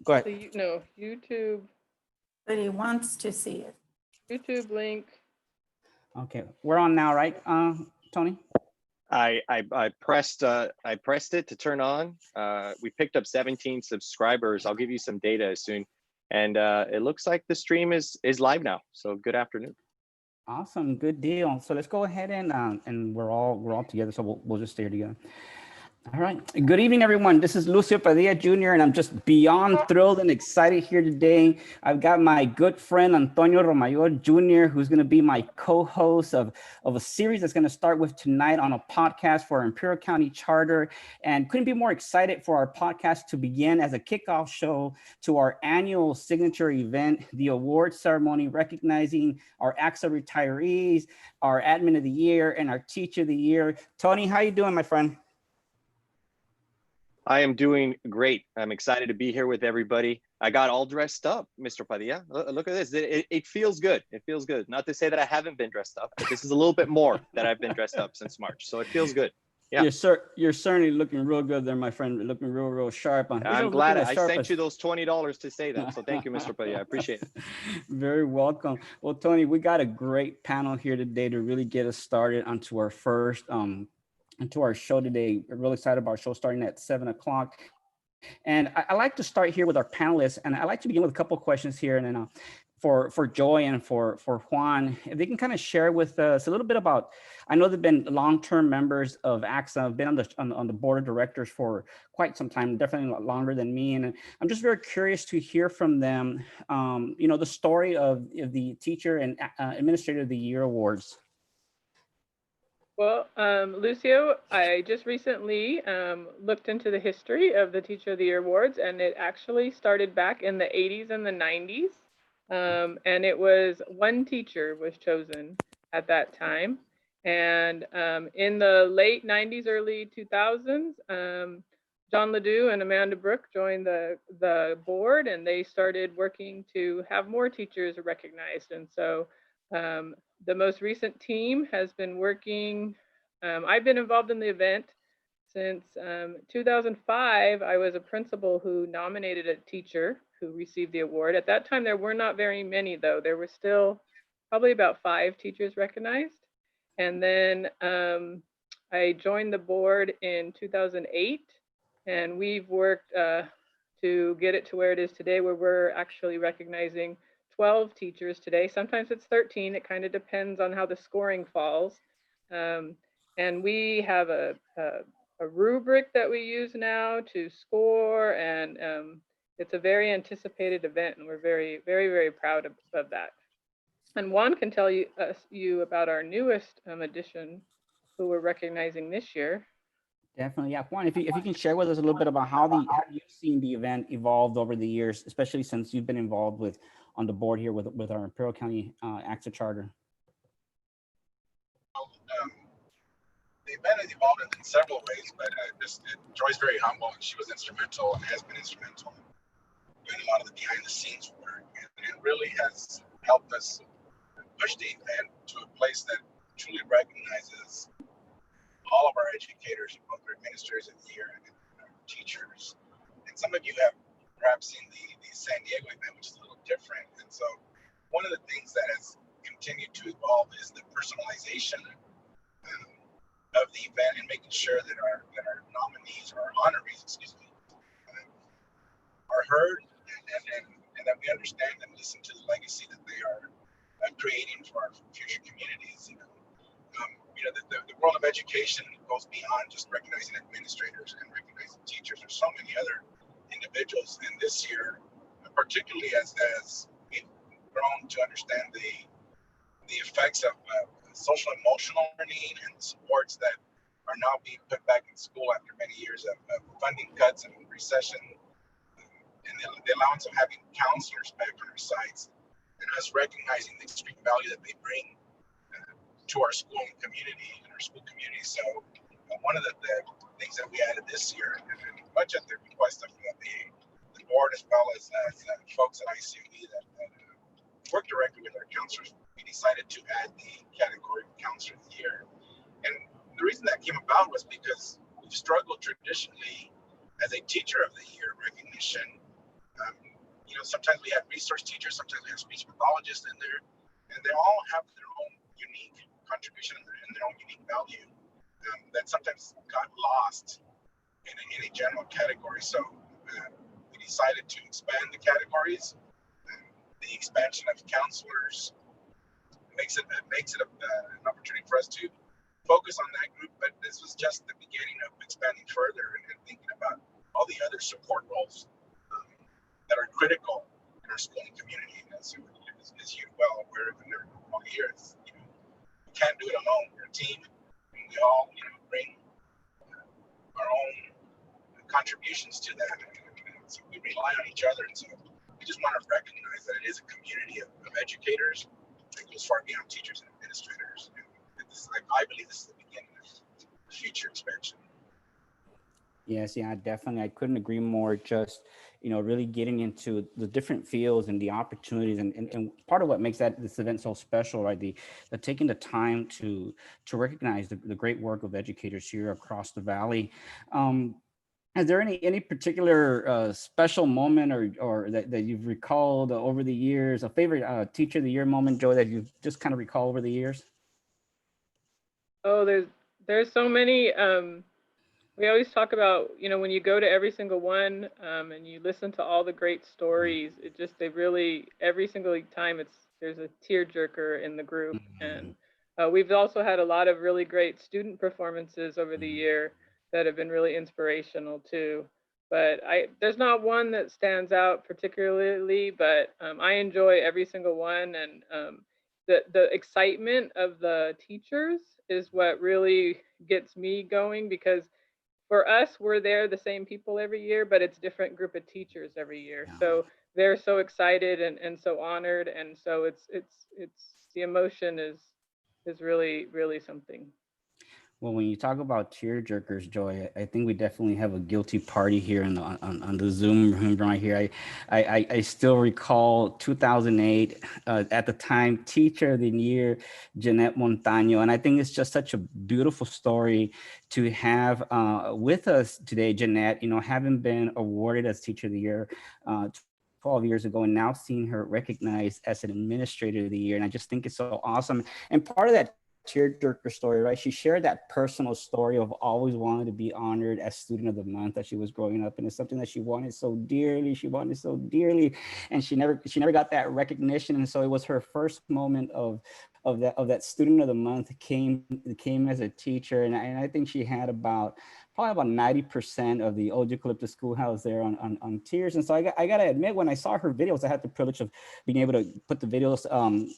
Go ahead. No, YouTube. But he wants to see it. YouTube link. Okay, we're on now, right, Tony? I pressed it to turn on. We picked up 17 subscribers. I'll give you some data soon, and it looks like the stream is live now. So good afternoon. Awesome, good deal. So let's go ahead and we're all together. So we'll just stay here together. All right. Good evening, everyone. This is Lucio Padilla Jr., and I'm just beyond thrilled and excited here today. I've got my good friend, Antonio Romayor Jr., who's going to be my co-host of a series that's going to start with tonight on a podcast for our Imperial County Charter. And couldn't be more excited for our podcast to begin as a kickoff show to our annual signature event, the award ceremony recognizing our ACSA retirees, our admin of the year, and our teacher of the year. Tony, how you doing, my friend? I am doing great. I'm excited to be here with everybody. I got all dressed up, Mr. Padilla. Look at this. It feels good. It feels good. Not to say that I haven't been dressed up, but this is a little bit more that I've been dressed up since March. So it feels good. Yeah. You're certainly looking real good there, my friend. Looking real sharp. I'm glad I sent you those $20 to say that. So thank you, Mr. Padilla. I appreciate it. Very welcome. Well, Tony, we got a great panel here today to really get us started onto our first into our show today. We're really excited about our show starting at 7 o'clock. And I like to start here with our panelists. And I like to begin with a couple of questions here. And then for Joy and for Juan, if they can kind of share with us a little bit about, I know they've been long-term members of ACSA, have been on the board of directors for quite some time, definitely a lot longer than me. And I'm just very curious to hear from them, the story of the Teacher and Administrator of the Year Awards. Well, Lucio, I just recently looked into the history of the Teacher of the Year Awards, and it actually started back in the 80s and the 90s. And it was one teacher was chosen at that time. And in the late 90s, early 2000s, John Ledoux and Amanda Brooke joined the board, and they started working to have more teachers recognized. And so the most recent team has been working. I've been involved in the event since 2005. I was a principal who nominated a teacher who received the award. At that time, there were not very many, though. There were still probably about 5 teachers recognized. And then I joined the board in 2008, and we've worked to get it to where it is today, where we're actually recognizing 12 teachers today. Sometimes it's 13. It kind of depends on how the scoring falls. And we have a rubric that we use now to score, and it's a very anticipated event, and we're very, very, very proud of that. And Juan can tell you about our newest addition, who we're recognizing this year. Definitely, yeah. Juan, if you can share with us a little bit about how you've seen the event evolved over the years, especially since you've been involved on the board here with our Imperial County ACSA charter. The event has evolved in several ways, but Joy's very humble, and she was instrumental and has been instrumental in doing a lot of the behind the scenes work, and it really has helped us push the event to a place that truly recognizes all of our educators, both our administrators of the year and our teachers. And some of you have perhaps seen the San Diego event, which is a little different. And so one of the things that has continued to evolve is the personalization of the event, and making sure that our nominees, or our honorees, are heard, and that we understand and listen to the legacy that they are creating for our future communities. The world of education goes beyond just recognizing administrators and recognizing teachers. There's so many other individuals, and this year, particularly as we've grown to understand the effects of social emotional learning and supports that are now being put back in school after many years of funding cuts and recession, and the allowance of having counselors back on our sites, and us recognizing the extreme value that they bring to our school and community and our school community. So one of the things that we added this year, and much at the request of the board, as well as folks at ICOE that work directly with our counselors, we decided to add the category of Counselor of the Year. And the reason that came about was because we've struggled traditionally as a Teacher of the Year recognition Um, sometimes we have resource teachers, sometimes we have speech pathologists in there, and they all have their own unique contribution and their own unique value that sometimes got lost in a general category. So we decided to expand the categories. The expansion of counselors makes it an opportunity for us to focus on that group. But this was just the beginning of expanding further and thinking about all the other support roles that are critical in our schooling community. And so, as you're well aware of, and they're all here, we can't do it alone. We're a team, and we all bring our own contributions to that. And so we rely on each other. And so we just want to recognize that it is a community of educators that goes far beyond teachers and administrators. And this is I believe this is the beginning of future expansion. Yes, yeah, definitely. I couldn't agree more. Just, really getting into the different fields and the opportunities, and part of what makes this event so special, right? The taking the time to recognize the great work of educators here across the valley. Is there any particular special moment or that you've recalled over the years, a favorite teacher of the year moment, Joy, that you've just kind of recall over the years? Oh, there's so many. We always talk about, when you go to every single one and you listen to all the great stories, every single time there's a tearjerker in the group. And we've also had a lot of really great student performances over the year that have been really inspirational too. But there's not one that stands out particularly, but I enjoy every single one. And the excitement of the teachers is what really gets me going, because for us, we're there the same people every year, but it's different group of teachers every year. Yeah. So they're so excited and so honored. And so it's the emotion is really, really something. Well, when you talk about tear jerkers, Joy, I think we definitely have a guilty party here on the Zoom room right here. I still recall 2008, at the time, Teacher of the Year, Jeanette Montaño. And I think it's just such a beautiful story to have with us today, Jeanette, having been awarded as Teacher of the Year 12 years ago, and now seeing her recognized as an Administrator of the Year. And I just think it's so awesome. And part of that tearjerker story, right? She shared that personal story of always wanting to be honored as Student of the Month as she was growing up, and it's something that she wanted so dearly. She wanted so dearly, and she never got that recognition. And so it was her first moment of that Student of the Month came as a teacher, and I think she had probably about 90% of the old Eucalyptus Schoolhouse there on tears. And so I gotta admit, when I saw her videos, I had the privilege of being able to put the videos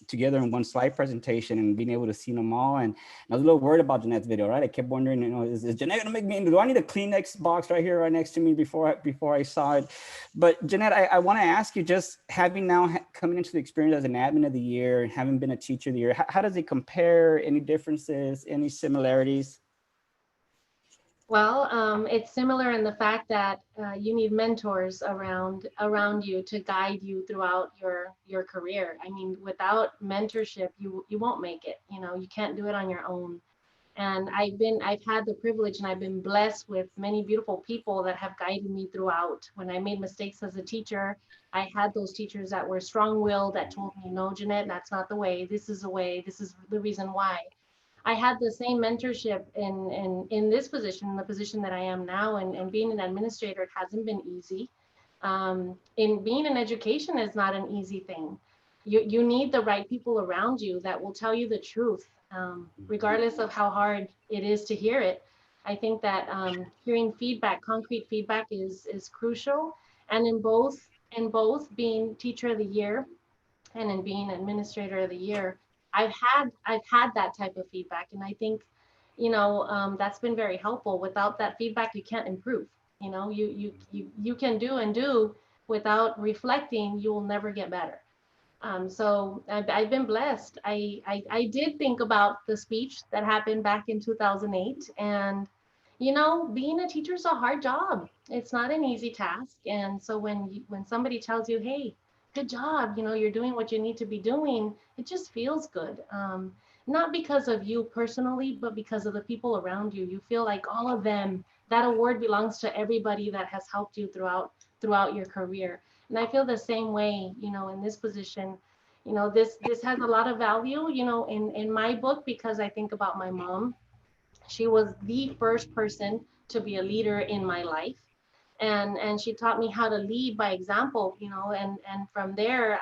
together in one slide presentation and being able to see them all. And I was a little worried about Jeanette's video, right? I kept wondering, is Jeanette gonna make me, do I need a Kleenex box right here, right next to me before I saw it? But Jeanette, I wanna ask you, just having now coming into the experience as an Admin of the Year and having been a Teacher of the Year, how does it compare? Any differences, any similarities? Well, it's similar in the fact that you need mentors around you to guide you throughout your career. I mean, without mentorship, you won't make it. You can't do it on your own. And I've had the privilege and I've been blessed with many beautiful people that have guided me throughout. When I made mistakes as a teacher, I had those teachers that were strong-willed that told me, no, Jeanette, that's not the way. This is the way. This is the reason why. I had the same mentorship in this position, in the position that I am now, and being an administrator, it hasn't been easy. In being in education is not an easy thing. You need the right people around you that will tell you the truth, regardless of how hard it is to hear it. I think that hearing feedback, concrete feedback, is crucial. And in both being Teacher of the Year and in being Administrator of the Year, I've had that type of feedback, and I think, that's been very helpful. Without that feedback, you can't improve. You can do without reflecting, you will never get better. So I've been blessed. I did think about the speech that happened back in 2008, and being a teacher is a hard job. It's not an easy task, and so when somebody tells you, hey, good job, you're doing what you need to be doing, it just feels good. Not because of you personally, but because of the people around you. You feel like all of them, that award belongs to everybody that has helped you throughout your career. And I feel the same way, you know, in this position. You know, this has a lot of value, you know, in my book, because I think about my mom. She was the first person to be a leader in my life. And she taught me how to lead by example, you know, and from there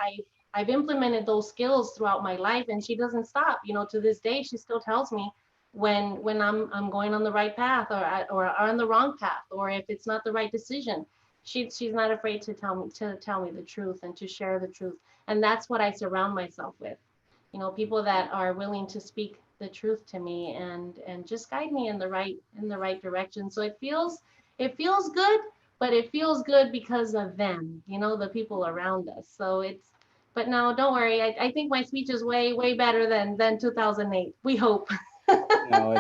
I've implemented those skills throughout my life, and she doesn't stop. You know, to this day she still tells me when I'm going on the right path, or on the wrong path, or if it's not the right decision. She's not afraid to tell me the truth and to share the truth. And that's what I surround myself with, you know, people that are willing to speak the truth to me and just guide me in the right direction. So it feels good, but it feels good because of them, you know, the people around us. So it's, but no, don't worry. I think my speech is way better than 2008. We hope. No,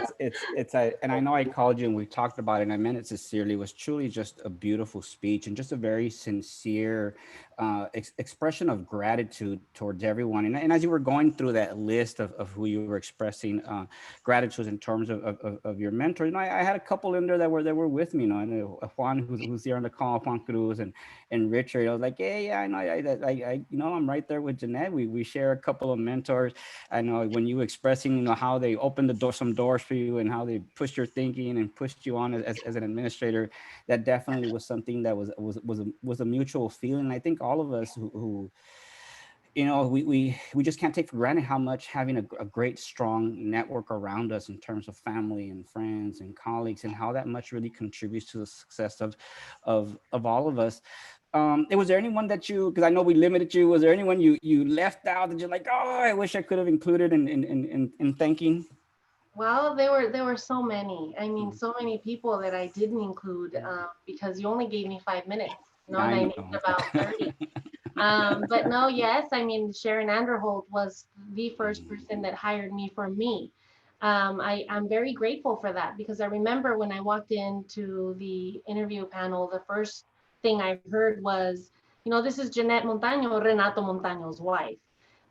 and I know I called you and we talked about it, and I meant it sincerely. It was truly just a beautiful speech and just a very sincere expression of gratitude towards everyone. And as you were going through that list of who you were expressing gratitude in terms of your mentor, you know, I had a couple in there that were with me. You know, I know Juan, who's here on the call, Juan Cruz, and Richard. I was like, hey, yeah, I know, you know, I'm right there with Jeanette. We share a couple of mentors. I know when you expressing, you know, how they opened the door, some doors for you, and how they pushed your thinking and pushed you on as an administrator, that definitely was something that was a mutual feeling. I think all of us who you know, we just can't take for granted how much having a great, strong network around us in terms of family and friends and colleagues, and how that much really contributes to the success of all of us. Was there anyone that because I know we limited you, was there anyone you left out that you're like, oh, I wish I could have included in thanking? Well, there were so many. I mean, so many people that I didn't include, because you only gave me 5 minutes, you know, and I I know. needed about 30. But no, yes, I mean, Sharon Anderholt was the first person that hired me for me. I'm very grateful for that, because I remember when I walked into the interview panel, the first thing I heard was, you know, this is Jeanette Montaño, Renato Montaño's wife.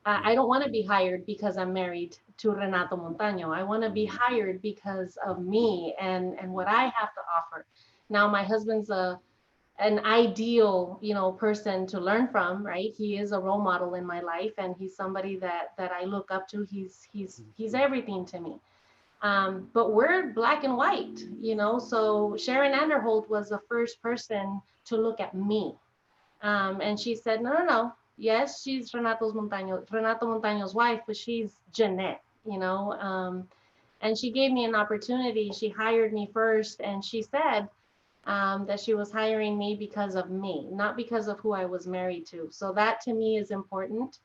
I don't want to be hired because I'm married to Renato Montaño. I want to be hired because of me and what I have to offer. Now, my husband's an ideal, you know, person to learn from, right? He is a role model in my life, and he's somebody that I look up to. He's everything to me. But we're black and white, you know. So Sharon Anderholt was the first person to look at me, and she said, no, no, no. Yes, she's Renato Montaño's wife, but she's Jeanette, you know. And she gave me an opportunity. She hired me first, and she said, that she was hiring me because of me, not because of who I was married to. So that to me is important.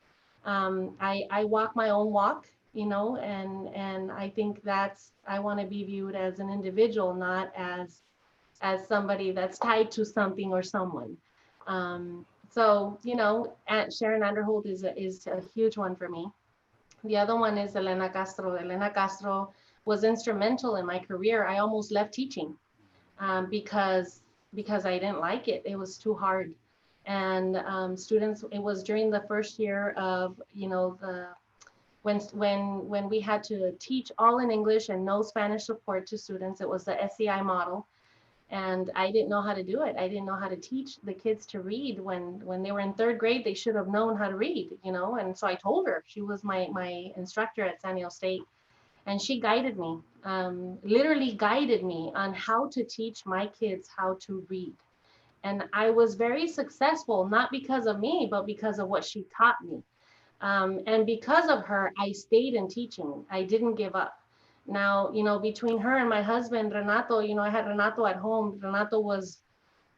I walk my own walk, you know, and I think I want to be viewed as an individual, not as somebody that's tied to something or someone. So, you know, Sharon Underholt is a huge one for me. The other one is Elena Castro. Elena Castro was instrumental in my career. I almost left teaching, because I didn't like it. It was too hard. And students, it was during the first year of, you know, when we had to teach all in English and no Spanish support to students. It was the SEI model. And I didn't know how to do it. I didn't know how to teach the kids to read. When they were in third grade, they should have known how to read, you know. And so I told her, she was my instructor at San Diego State, and she guided me, literally guided me on how to teach my kids how to read. And I was very successful, not because of me, but because of what she taught me. And because of her, I stayed in teaching. I didn't give up. Now, you know, between her and my husband, Renato, you know, I had Renato at home. Renato was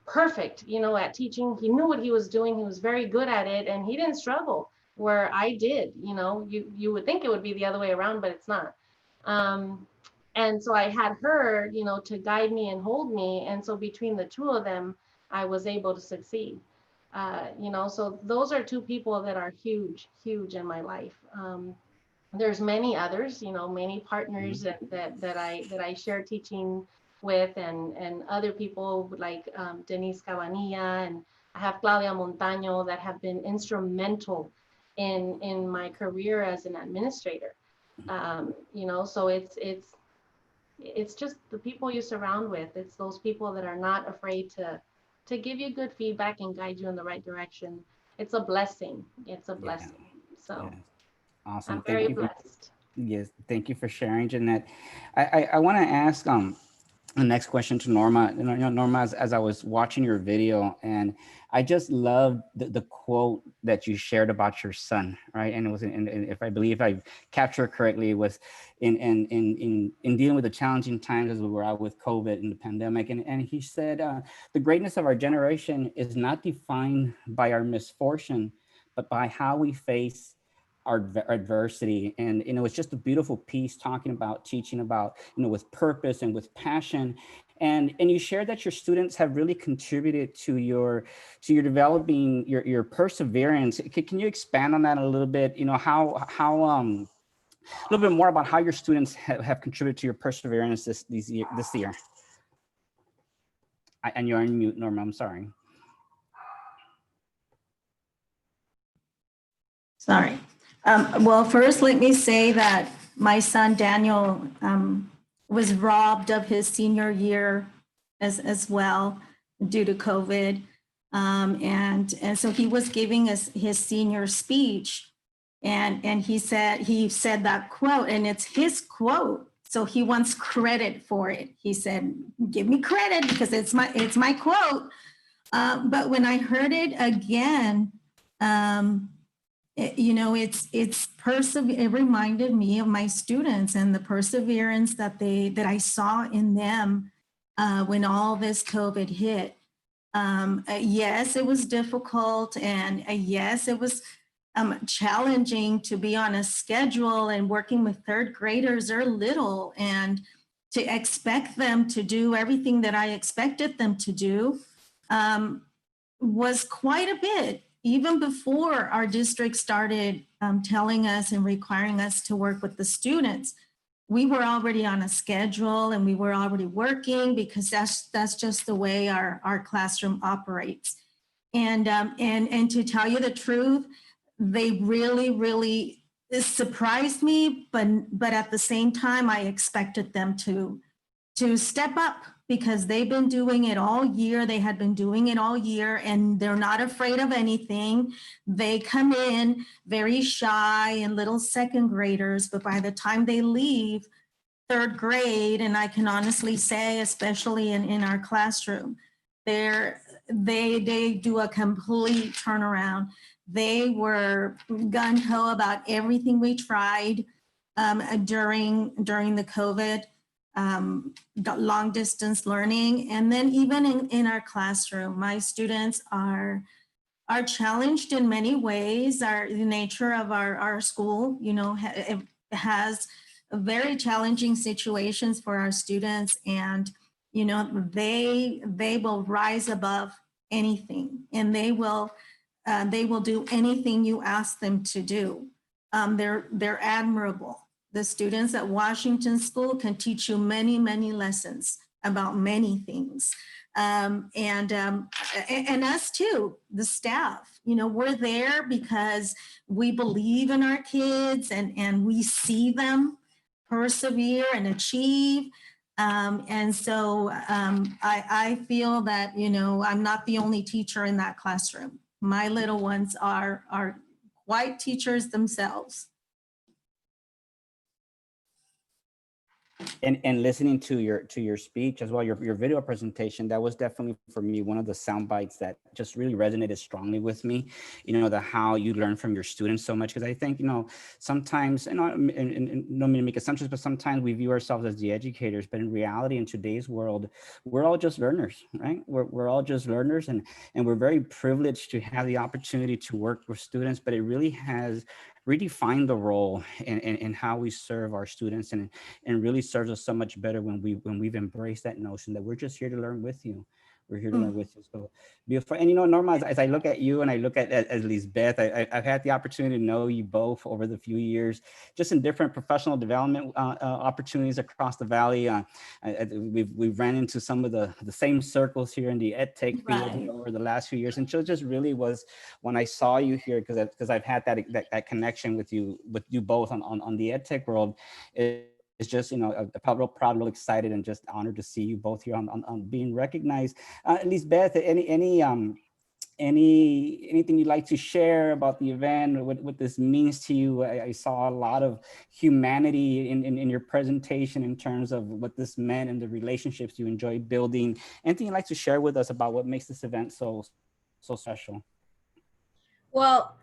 perfect, you know, at teaching. He knew what he was doing. He was very good at it, and he didn't struggle where I did. You know, you would think it would be the other way around, but it's not. Um, and so I had her, you know, to guide me and hold me. And so between the two of them, I was able to succeed. You know, so those are two people that are huge in my life. There's many others, you know, many partners that I share teaching with, and other people like Denise Cabanilla, and I have Claudia Montaño that have been instrumental in my career as an administrator. You know, so it's just the people you surround with. It's those people that are not afraid to give you good feedback and guide you in the right direction. It's a blessing. It's a blessing. So Yes. Awesome. I'm Thank very you for, blessed. yes, thank you for sharing, Jeanette. I want to ask the next question to Norma. Norma, as I was watching your video, and I just loved the quote that you shared about your son, right? And it was, if I believe I captured correctly, it was in dealing with the challenging times as we were out with COVID and the pandemic. And he said, the greatness of our generation is not defined by our misfortune, but by how we face our adversity. And it was just a beautiful piece talking about teaching about, with purpose and with passion. And you shared that your students have really contributed to your developing your perseverance. Can you expand on that a little bit? How a little bit more about how your students have contributed to your perseverance this year. And you're on mute, Norma, I'm sorry. Sorry. Well, first, let me say that my son Daniel was robbed of his senior year as well due to COVID. And so he was giving us his senior speech, and he said that quote, and it's his quote. So he wants credit for it. He said, "Give me credit because it's my quote." But when I heard it again, it reminded me of my students and the perseverance that I saw in them when all this COVID hit. Yes, it was difficult, and yes, it was challenging to be on a schedule and working with third graders. They're little, and to expect them to do everything that I expected them to do was quite a bit. Even before our district started telling us and requiring us to work with the students, we were already on a schedule and we were already working because that's just the way our classroom operates. And to tell you the truth, they really, really surprised me, but at the same time, I expected them to step up because they've been doing it all year. They had been doing it all year, and they're not afraid of anything. They come in very shy and little second graders, but by the time they leave third grade, and I can honestly say, especially in our classroom, they do a complete turnaround. They were gung-ho about everything we tried during the COVID long distance learning. And then even in our classroom, my students are challenged in many ways. The nature of our school, it has very challenging situations for our students, and they will rise above anything, and they will do anything you ask them to do. They're admirable. The students at Washington School can teach you many, many lessons about many things. And us too, the staff, we're there because we believe in our kids, and we see them persevere and achieve. And so I feel that, I'm not the only teacher in that classroom. My little ones are quite teachers themselves. And listening to your speech as well, your video presentation, that was definitely for me one of the sound bites that just really resonated strongly with me. The how you learn from your students so much, because I think sometimes, and no mean to make assumptions, but sometimes we view ourselves as the educators, but in reality, in today's world, we're all just learners, right? We're all just learners, and we're very privileged to have the opportunity to work with students, but it really has redefined the role and how we serve our students, and really serves us so much better when we've embraced that notion that we're just here to learn with you. We're here to learn with you. So beautiful. And Norma, as I look at you and I look at Lisbeth, I've had the opportunity to know you both over the few years, just in different professional development opportunities across the valley. We've ran into some of the same circles here in the EdTech field over the last few years. And so it just really was when I saw you here, because I've had that connection with you both on the EdTech world. just, I felt real proud, real excited, and just honored to see you both here on being recognized. Lisbeth, anything you'd like to share about the event, what this means to you? I saw a lot of humanity in your presentation in terms of what this meant and the relationships you enjoy building. Anything you'd like to share with us about what makes this event so special? Well,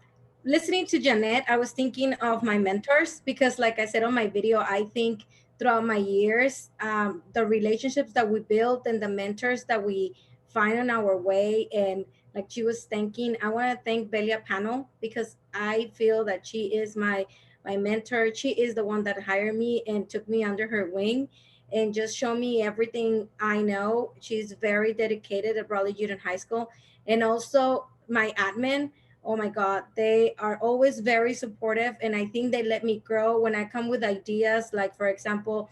listening to Jeanette, I was thinking of my mentors because, like I said on my video, I think throughout my years, the relationships that we built and the mentors that we find on our way, and like she was thanking, I want to thank Belia Panel because I feel that she is my mentor. She is the one that hired me and took me under her wing and just showed me everything I know. She's very dedicated at Raleigh Union High School. And also my admin, oh my God, they are always very supportive. And I think they let me grow when I come with ideas. Like, for example,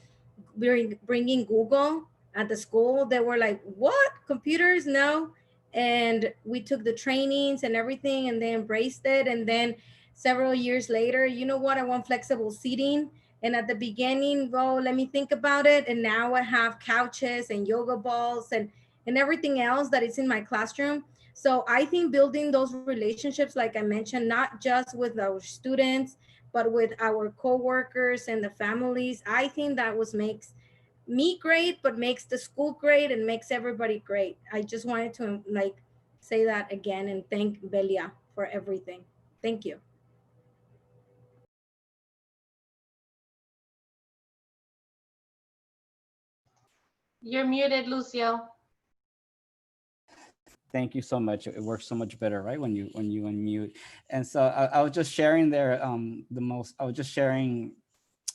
bringing Google at the school, they were like, what? Computers? No. And we took the trainings and everything and they embraced it. And then several years later, you know what? I want flexible seating. And at the beginning, well, let me think about it. And now I have couches and yoga balls and everything else that is in my classroom. So I think building those relationships, like I mentioned, not just with our students, but with our coworkers and the families, I think that was makes me great, but makes the school great and makes everybody great. I just wanted to like say that again and thank Belia for everything. Thank you. You're muted, Lucio. Thank you so much. It works so much better, right? When you unmute. And so I was just sharing there, I was just sharing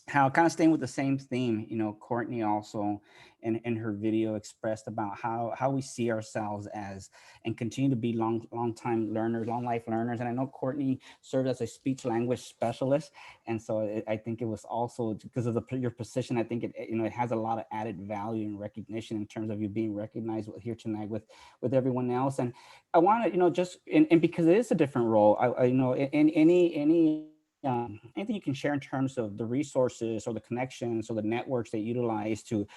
how, kind of staying with the same theme, Courtney also in her video expressed about how we see ourselves as and continue to be long time learners, long life learners. And I know Courtney served as a speech language specialist. And so I think it was also because of your position, I think it has a lot of added value and recognition in terms of you being recognized here tonight with everyone else. And I want to, just, and because it is a different role, in anything you can share in terms of the resources or the connections or the networks they utilize to,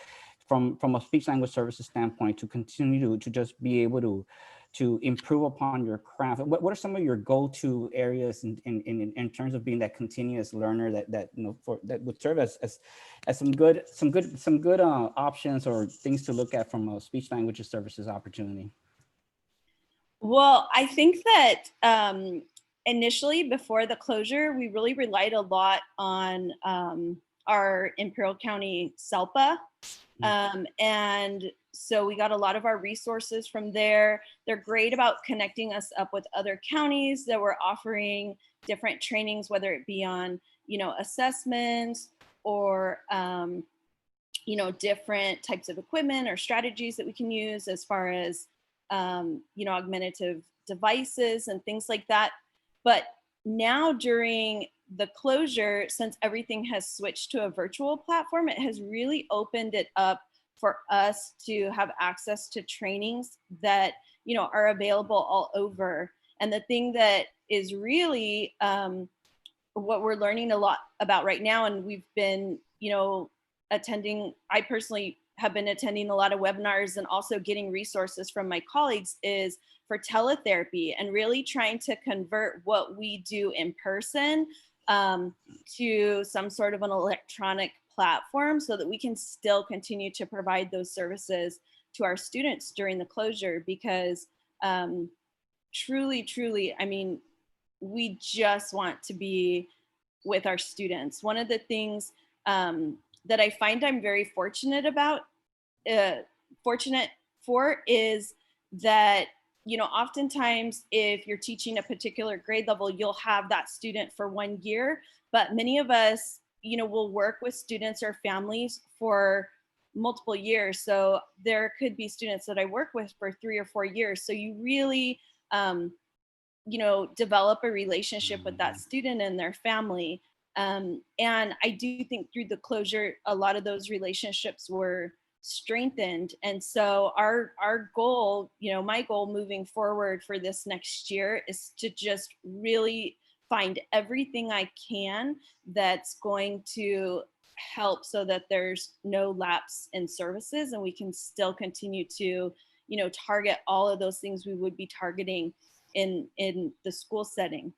from a speech language services standpoint, to continue to just be able to improve upon your craft. What are some of your go-to areas in terms of being that continuous learner that would serve as some good options or things to look at from a speech language services opportunity? Well, I think that initially, before the closure, we really relied a lot on our Imperial County SELPA. And so we got a lot of our resources from there. They're great about connecting us up with other counties that were offering different trainings, whether it be on, assessments or, different types of equipment or strategies that we can use as far as, augmentative devices and things like that. But now during the closure, since everything has switched to a virtual platform, it has really opened it up for us to have access to trainings that, are available all over. And the thing that is really what we're learning a lot about right now, and we've been, attending, I personally have been attending a lot of webinars and also getting resources from my colleagues, is for teletherapy and really trying to convert what we do in person to some sort of an electronic platform so that we can still continue to provide those services to our students during the closure. Because truly, I mean, we just want to be with our students. One of the things that I find I'm very fortunate for is that, oftentimes if you're teaching a particular grade level, you'll have that student for 1 year, but many of us, will work with students or families for multiple years. So there could be students that I work with for 3 or 4 years. So you really, develop a relationship with that student and their family. And I do think through the closure, a lot of those relationships were strengthened. And so our goal, my goal moving forward for this next year is to just really find everything I can that's going to help so that there's no lapse in services and we can still continue to, you know, target all of those things we would be targeting in the school setting.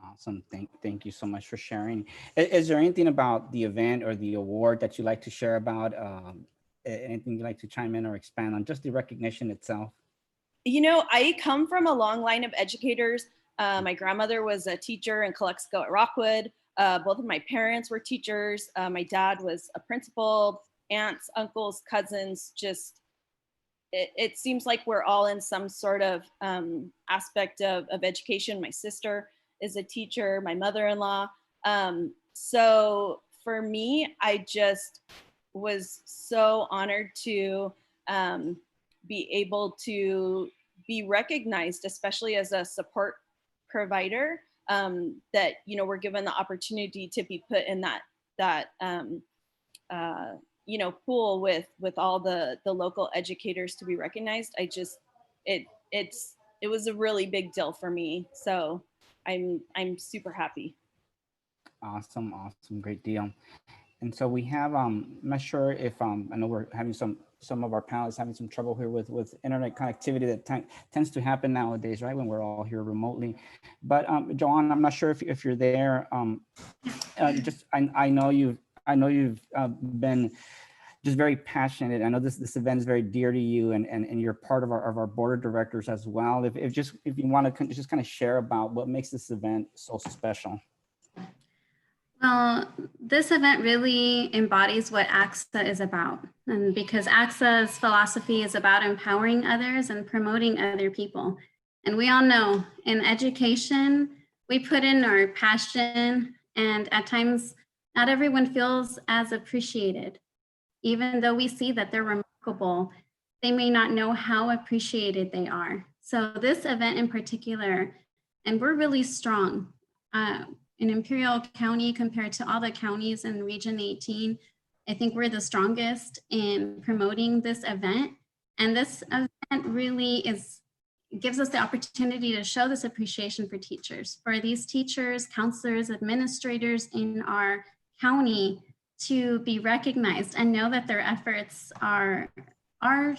Awesome. Thank you so much for sharing. Is there anything about the event or the award that you'd like to share about? Anything you'd like to chime in or expand on, just the recognition itself? You know, I come from a long line of educators. My grandmother was a teacher in Calexico at Rockwood. Both of my parents were teachers. My dad was a principal, aunts, uncles, cousins, just it seems like we're all in some sort of aspect of education. My sister is a teacher, my mother-in-law. So for me, I just was so honored to be able to be recognized, especially as a support provider, that, you know, we're given the opportunity to be put in that you know, pool with all the local educators to be recognized. I just, it was a really big deal for me. So I'm super happy. Awesome. Great deal. And so we have, I'm not sure if, I know we're having some of our panelists having some trouble here with internet connectivity that tends to happen nowadays, right? When we're all here remotely. But Joanne, I'm not sure if you're there. I know you've been just very passionate. I know this event is very dear to you, and you're part of our board of directors as well. If you want to just kind of share about what makes this event so special. Well, this event really embodies what ACSA is about. And because ACSA's philosophy is about empowering others and promoting other people. And we all know in education, we put in our passion, and at times not everyone feels as appreciated. Even though we see that they're remarkable, they may not know how appreciated they are. So this event in particular, and we're really strong. In Imperial County, compared to all the counties in Region 18, I think we're the strongest in promoting this event. And this event really gives us the opportunity to show this appreciation for teachers, for these teachers, counselors, administrators in our county to be recognized and know that their efforts are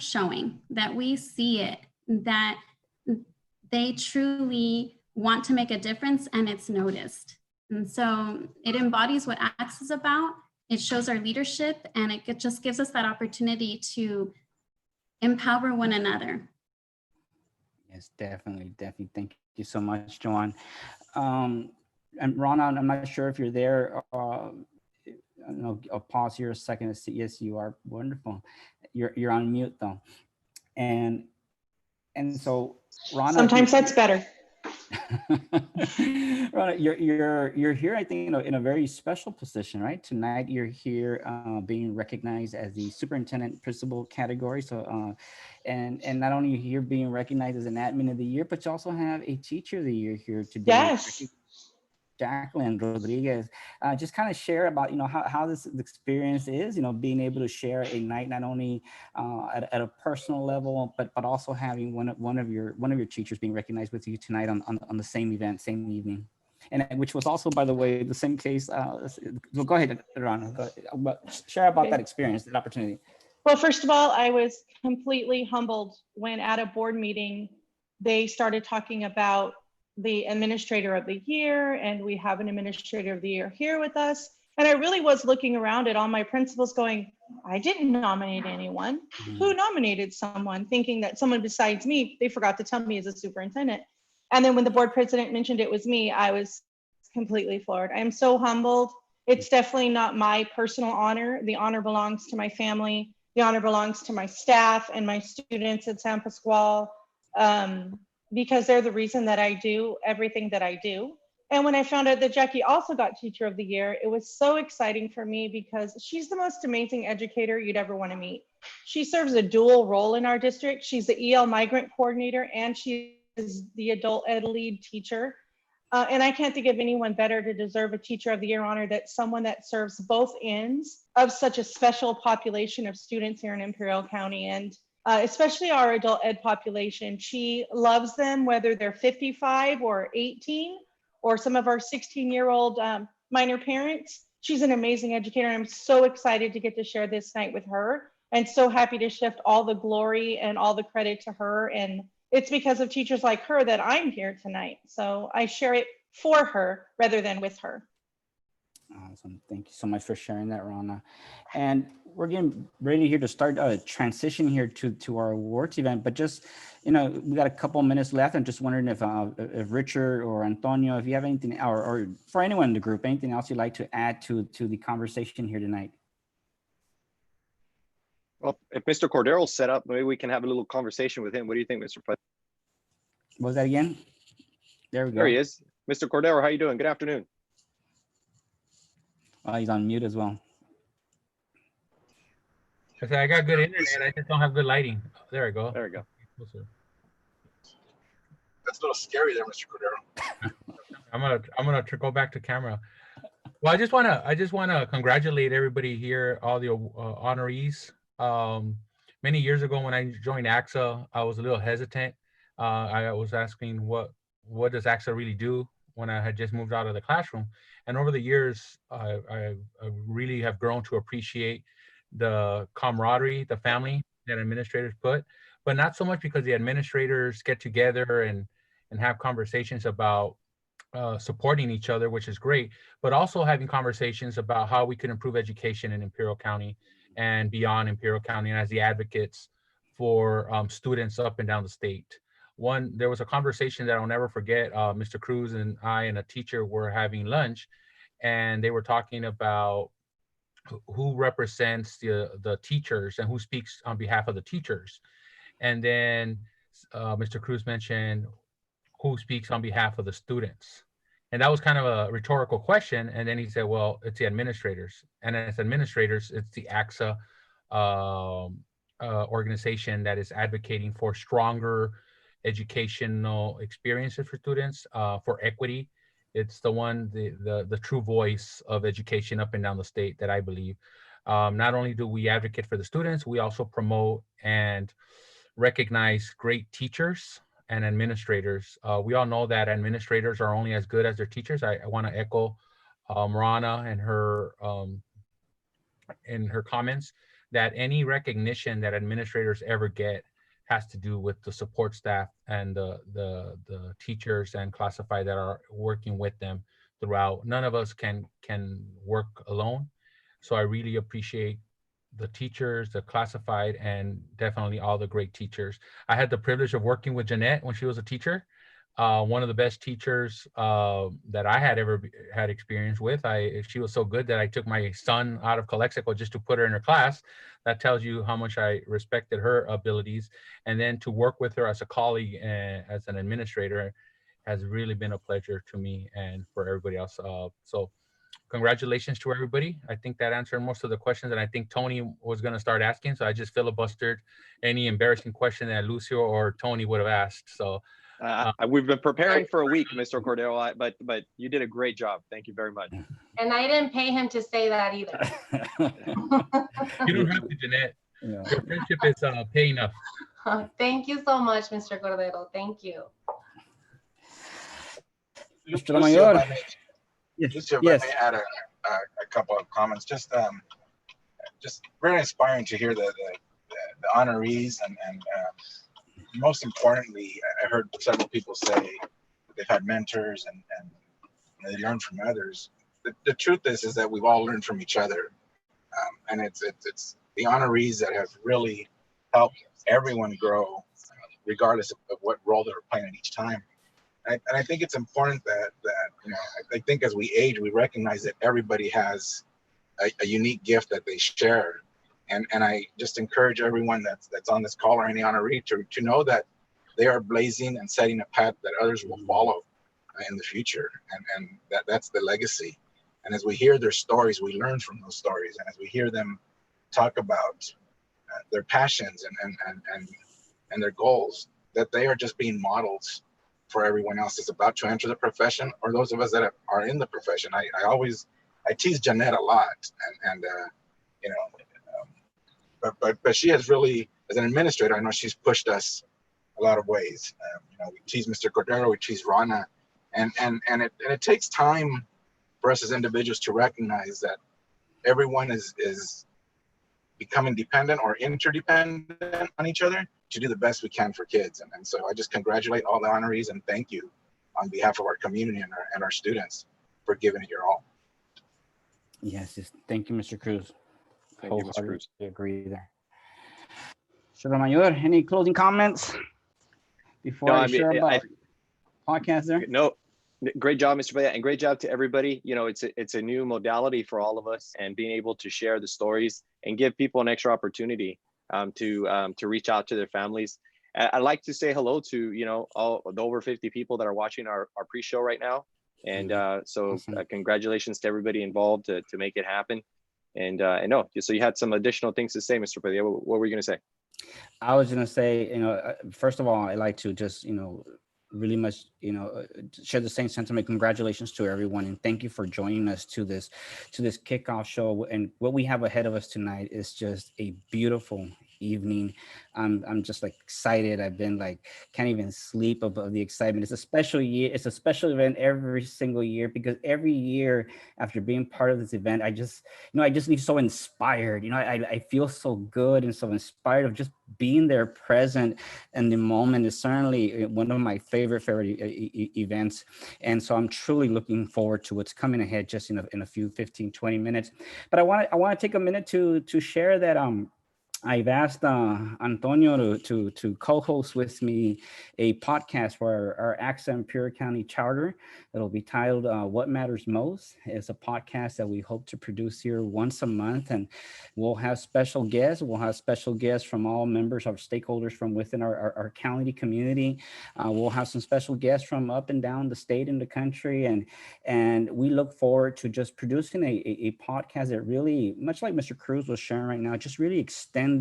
showing, that we see it, that they truly want to make a difference and it's noticed. And so it embodies what ACSA is about. It shows our leadership, and it just gives us that opportunity to empower one another. Yes, definitely. Thank you so much, Joanne. And Rana, I'm not sure if you're there. I'll pause here a second to see. Yes, you are. Wonderful. You're on mute though. And so, Rana, sometimes that's better. Rana, you're here, I think, in a very special position, right? Tonight, you're here being recognized as the superintendent principal category. So, and not only here being recognized as an admin of the year, but you also have a teacher of the year here today. Yes. Jacqueline Rodriguez. Just kind of share about, how this experience is, being able to share a night, not only at a personal level, but also having one of your teachers being recognized with you tonight on the same event, same evening. And which was also, by the way, the same case. So go ahead, Rana. Share about that experience, that opportunity. Well, first of all, I was completely humbled when at a board meeting, they started talking about the administrator of the year, and we have an administrator of the year here with us. And I really was looking around at all my principals going, I didn't nominate anyone. Who nominated someone? Thinking that someone besides me, they forgot to tell me as a superintendent. And then when the board president mentioned it was me, I was completely floored. I am so humbled. It's definitely not my personal honor. The honor belongs to my family. The honor belongs to my staff and my students at San Pasqual. Because they're the reason that I do everything that I do. And when I found out that Jackie also got Teacher of the Year, it was so exciting for me because she's the most amazing educator you'd ever want to meet. She serves a dual role in our district. She's the EL migrant coordinator, and she is the adult ed lead teacher. And I can't think of anyone better to deserve a Teacher of the Year honor than someone that serves both ends of such a special population of students here in Imperial County. And especially our adult ed population. She loves them, whether they're 55 or 18, or some of our 16-year-old minor parents. She's an amazing educator. I'm so excited to get to share this night with her, and so happy to shift all the glory and all the credit to her. And it's because of teachers like her that I'm here tonight. So I share it for her rather than with her. Awesome. Thank you so much for sharing that, Rana. And we're getting ready here to start a transition here to our awards event, but just, we got a couple minutes left. I'm just wondering if Richard or Antonio, if you have anything, or for anyone in the group, anything else you'd like to add to the conversation here tonight. Well, if Mr. Cordero's set up, maybe we can have a little conversation with him. What do you think, Mr. Padilla? What was that again? There we go. There he is. Mr. Cordero, how you doing? Good afternoon. He's on mute as well. I got good internet. I just don't have good lighting. There we go. There we go. That's a little scary there, Mr. Cordero. I'm gonna go back to camera. Well, I just wanna congratulate everybody here, all the honorees. Many years ago when I joined ACSA, I was a little hesitant. I was asking what does ACSA really do when I had just moved out of the classroom. And over the years, I really have grown to appreciate the camaraderie, the family that administrators put, but not so much because the administrators get together and have conversations about supporting each other, which is great, but also having conversations about how we can improve education in Imperial County and beyond Imperial County, and as the advocates for students up and down the state. There was a conversation that I'll never forget. Mr. Cruz and I and a teacher were having lunch, and they were talking about who represents the teachers and who speaks on behalf of the teachers. And then Mr. Cruz mentioned who speaks on behalf of the students. And that was kind of a rhetorical question. And then he said, well, it's the administrators. And as administrators, it's the ACSA organization that is advocating for stronger educational experiences for students, for equity. It's the one, the true voice of education up and down the state that I believe. Not only do we advocate for the students, we also promote and recognize great teachers and administrators. We all know that administrators are only as good as their teachers. I want to echo Rana and her comments that any recognition that administrators ever get has to do with the support staff and the teachers and classified that are working with them throughout. None of us can work alone. So I really appreciate the teachers, the classified, and definitely all the great teachers. I had the privilege of working with Jeanette when she was a teacher. One of the best teachers that I had ever had experience with. She was so good that I took my son out of Calexico just to put her in her class. That tells you how much I respected her abilities. And then to work with her as a colleague and as an administrator has really been a pleasure to me and for everybody else. So congratulations to everybody. I think that answered most of the questions, and I think Tony was going to start asking. So I just filibustered any embarrassing question that Lucio or Tony would have asked. So we've been preparing for a week, Mr. Cordero, but you did a great job. Thank you very much. And I didn't pay him to say that either. You don't have to, Jeanette. Yeah. Your friendship is paying us. Thank you so much, Mr. Cordero. Thank you. Mr. Mayor. Lucio, if I may add a couple of comments. Just very inspiring to hear the honorees and most importantly, I heard several people say that they've had mentors and they learned from others. The truth is that we've all learned from each other, and it's the honorees that have really helped everyone grow, regardless of what role they're playing at each time. And I think it's important that I think as we age, we recognize that everybody has a unique gift that they share. And I just encourage everyone that's on this call or any honoree to know that they are blazing and setting a path that others will follow in the future. And that's the legacy. And as we hear their stories, we learn from those stories. And as we hear them talk about their passions and their goals, that they are just being models for everyone else that's about to enter the profession or those of us that are in the profession. I tease Jeanette a lot, but she has really, as an administrator, I know she's pushed us a lot of ways. We tease Mr. Cordero, we tease Rana, and it takes time for us as individuals to recognize that everyone is becoming dependent or interdependent on each other to do the best we can for kids. And so I just congratulate all the honorees and thank you on behalf of our community and our students for giving it your all. Yes, thank you, Mr. Cruz. Thank you, Mr. Cruz. Wholeheartedly agree there. Mayor, any closing comments before No, I I mean, share about podcast there? No, great job, Mr. Padilla, and great job to everybody. You know, it's a new modality for all of us, and being able to share the stories and give people an extra opportunity to reach out to their families. I'd like to say hello to, you know, all the over 50 people that are watching our pre-show right now. And so Awesome. congratulations to everybody involved to make it happen. And no, so you had some additional things to say, Mr. Padilla. What were you going to say? I was gonna say, you know, first of all, I like to just, you know, really much, you know, share the same sentiment. Congratulations to everyone, and thank you for joining us to this kickoff show. And what we have ahead of us tonight is just a beautiful evening. I'm just like excited. I've been like, can't even sleep of the excitement. It's a special year. It's a special event every single year, because every year after being part of this event, I just, you know, I just leave so inspired. You know, I feel so good and so inspired of just being there present. And the moment is certainly one of my favorite events. And so I'm truly looking forward to what's coming ahead just in a few 15, 20 minutes. But I want to take a minute to share that I've asked Antonio to co-host with me a podcast for our ACSA Imperial County Charter that'll be titled What Matters Most. It's a podcast that we hope to produce here once a month, and we'll have special guests. We'll have special guests from all members, our stakeholders from within our county community. We'll have some special guests from up and down the state and the country, and we look forward to just producing a podcast that really, much like Mr. Cruz was sharing right now, just really extending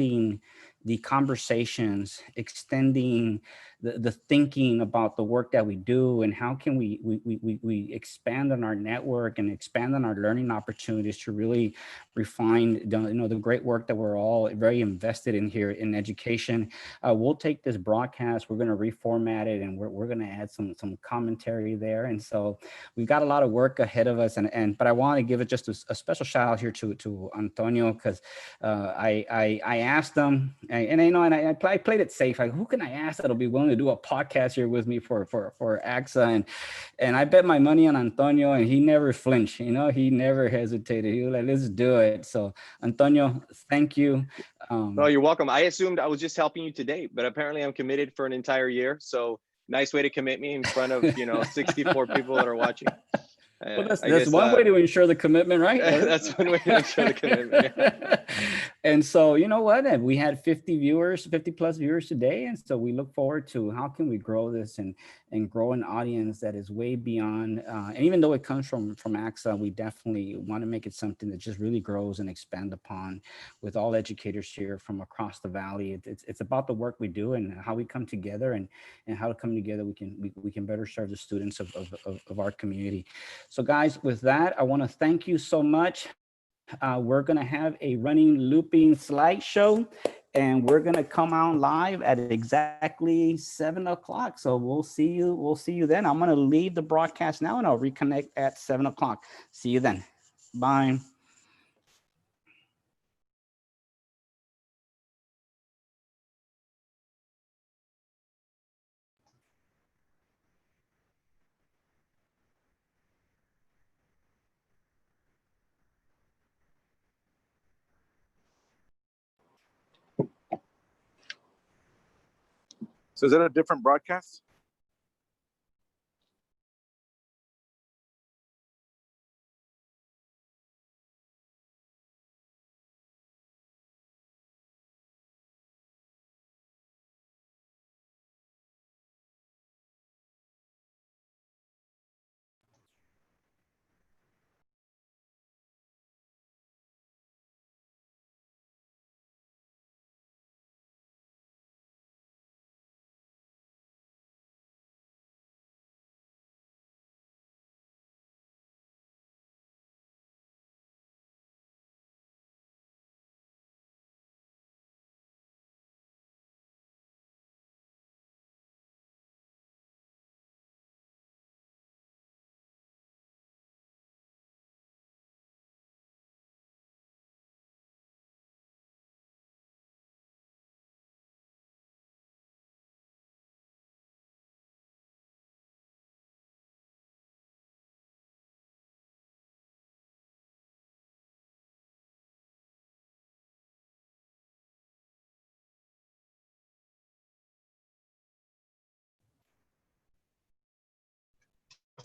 the conversations, extending the thinking about the work that we do, and how can we expand on our network and expand on our learning opportunities to really refine the great work that we're all very invested in here in education. We'll take this broadcast, we're going to reformat it, and we're going to add some commentary there. And so we've got a lot of work ahead of us, but I want to give it just a special shout out here to Antonio, because I asked him, and I played it safe. Like, who can I ask that'll be willing to do a podcast here with me for ACSA? And I bet my money on Antonio, and he never flinched. You know, he never hesitated. He was like, let's do it. So Antonio, thank you. Oh, you're welcome. I assumed I was just helping you today, but apparently I'm committed for an entire year. So nice way to commit me in front of 64 people that are watching. Well, that's one way to ensure the commitment, right? That's one way to ensure the commitment. Yeah. And so, you know what? We had 50 plus viewers today. And so we look forward to how can we grow this and grow an audience that is way beyond. And even though it comes from ACSA, we definitely want to make it something that just really grows and expand upon with all educators here from across the valley. It's about the work we do and how we come together, and how to come together we can better serve the students of our community. So guys, with that, I want to thank you so much. We're going to have a running looping slideshow, and we're going to come out live at exactly 7 o'clock. So we'll see you then. I'm going to leave the broadcast now, and I'll reconnect at 7 o'clock. See you then. Bye. So is that a different broadcast?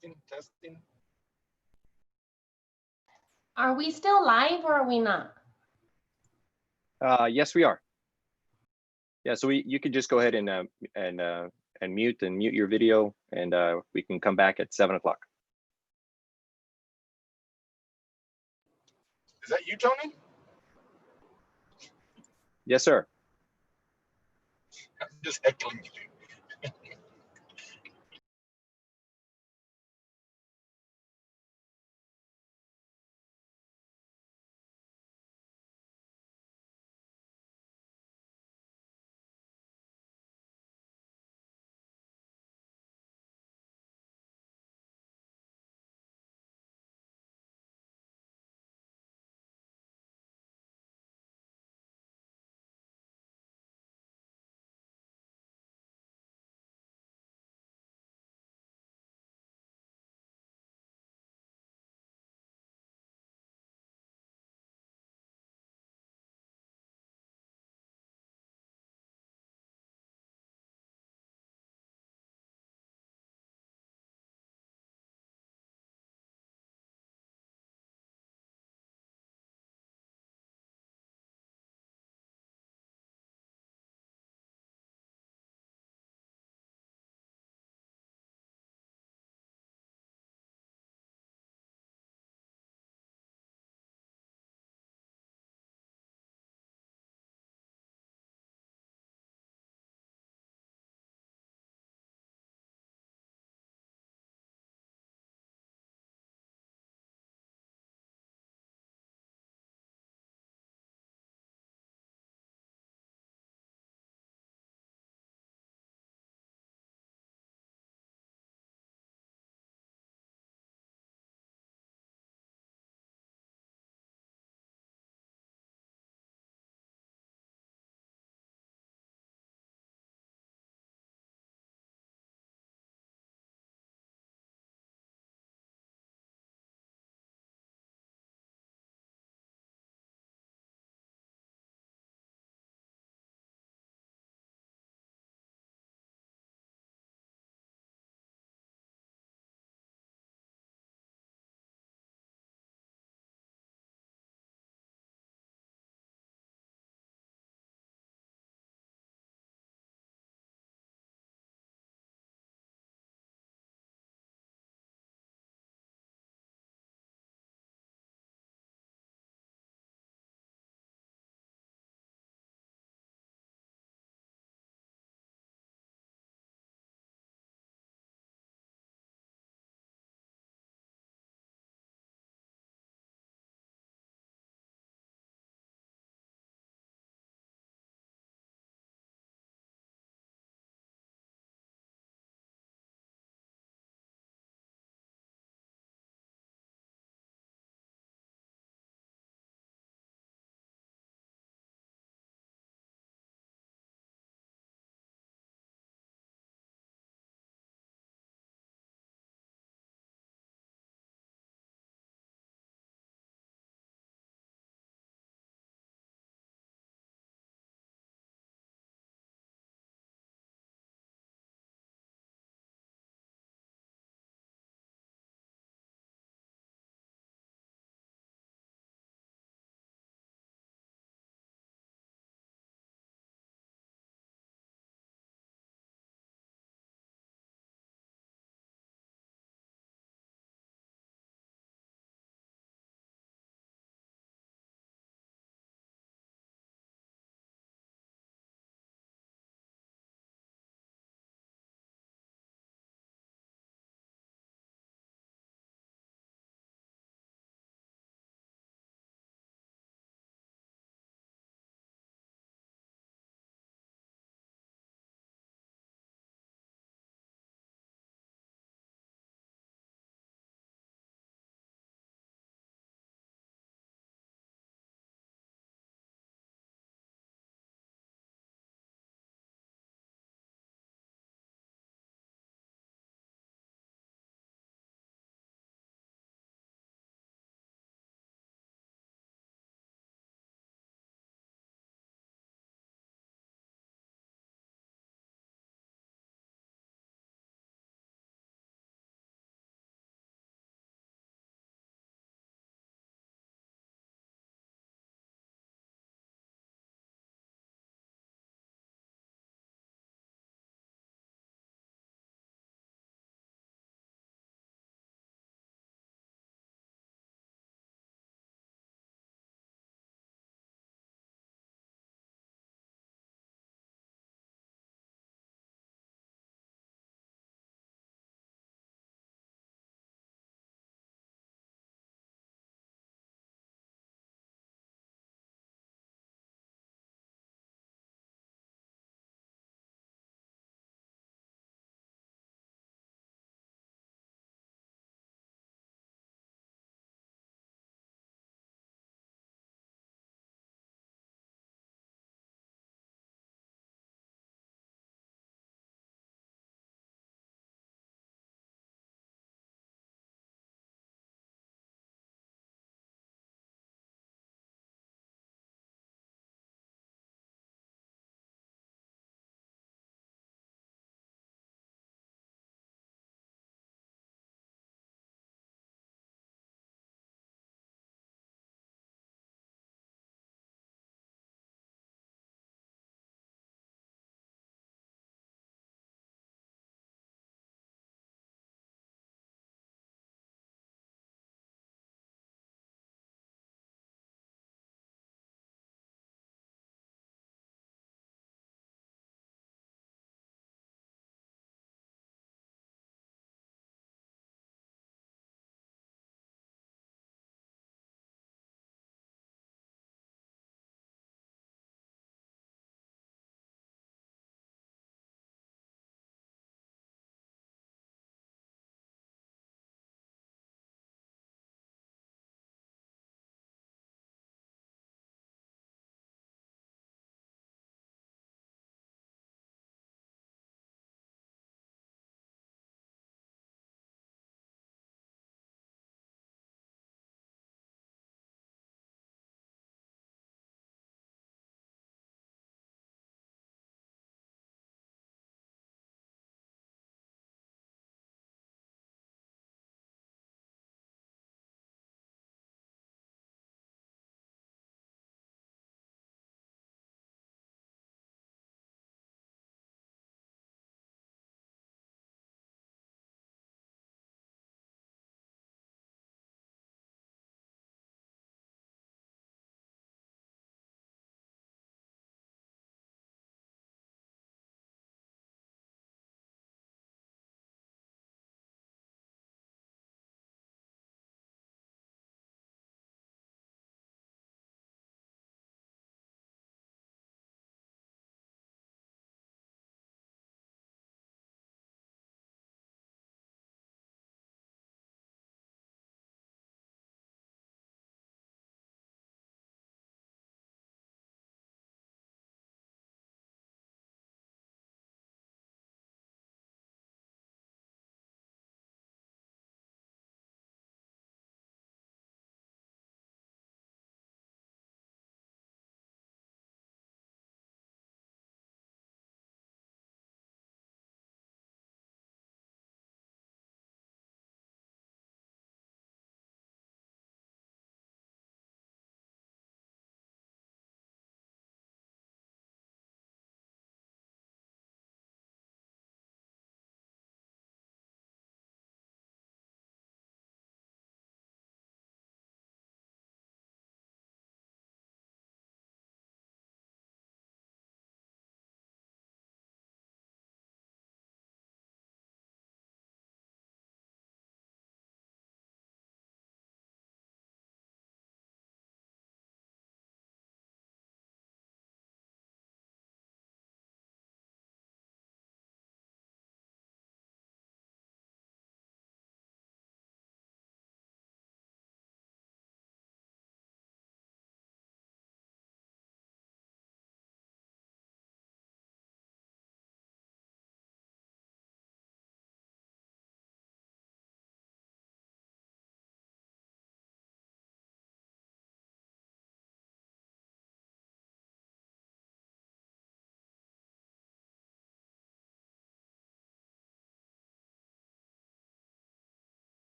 testing, testing. Are we still live or are we not? Yes, we are. Yeah, so you could just go ahead and mute your video, and we can come back at 7 o'clock. Is that you, Tony? Yes, sir. I'm just heckling you.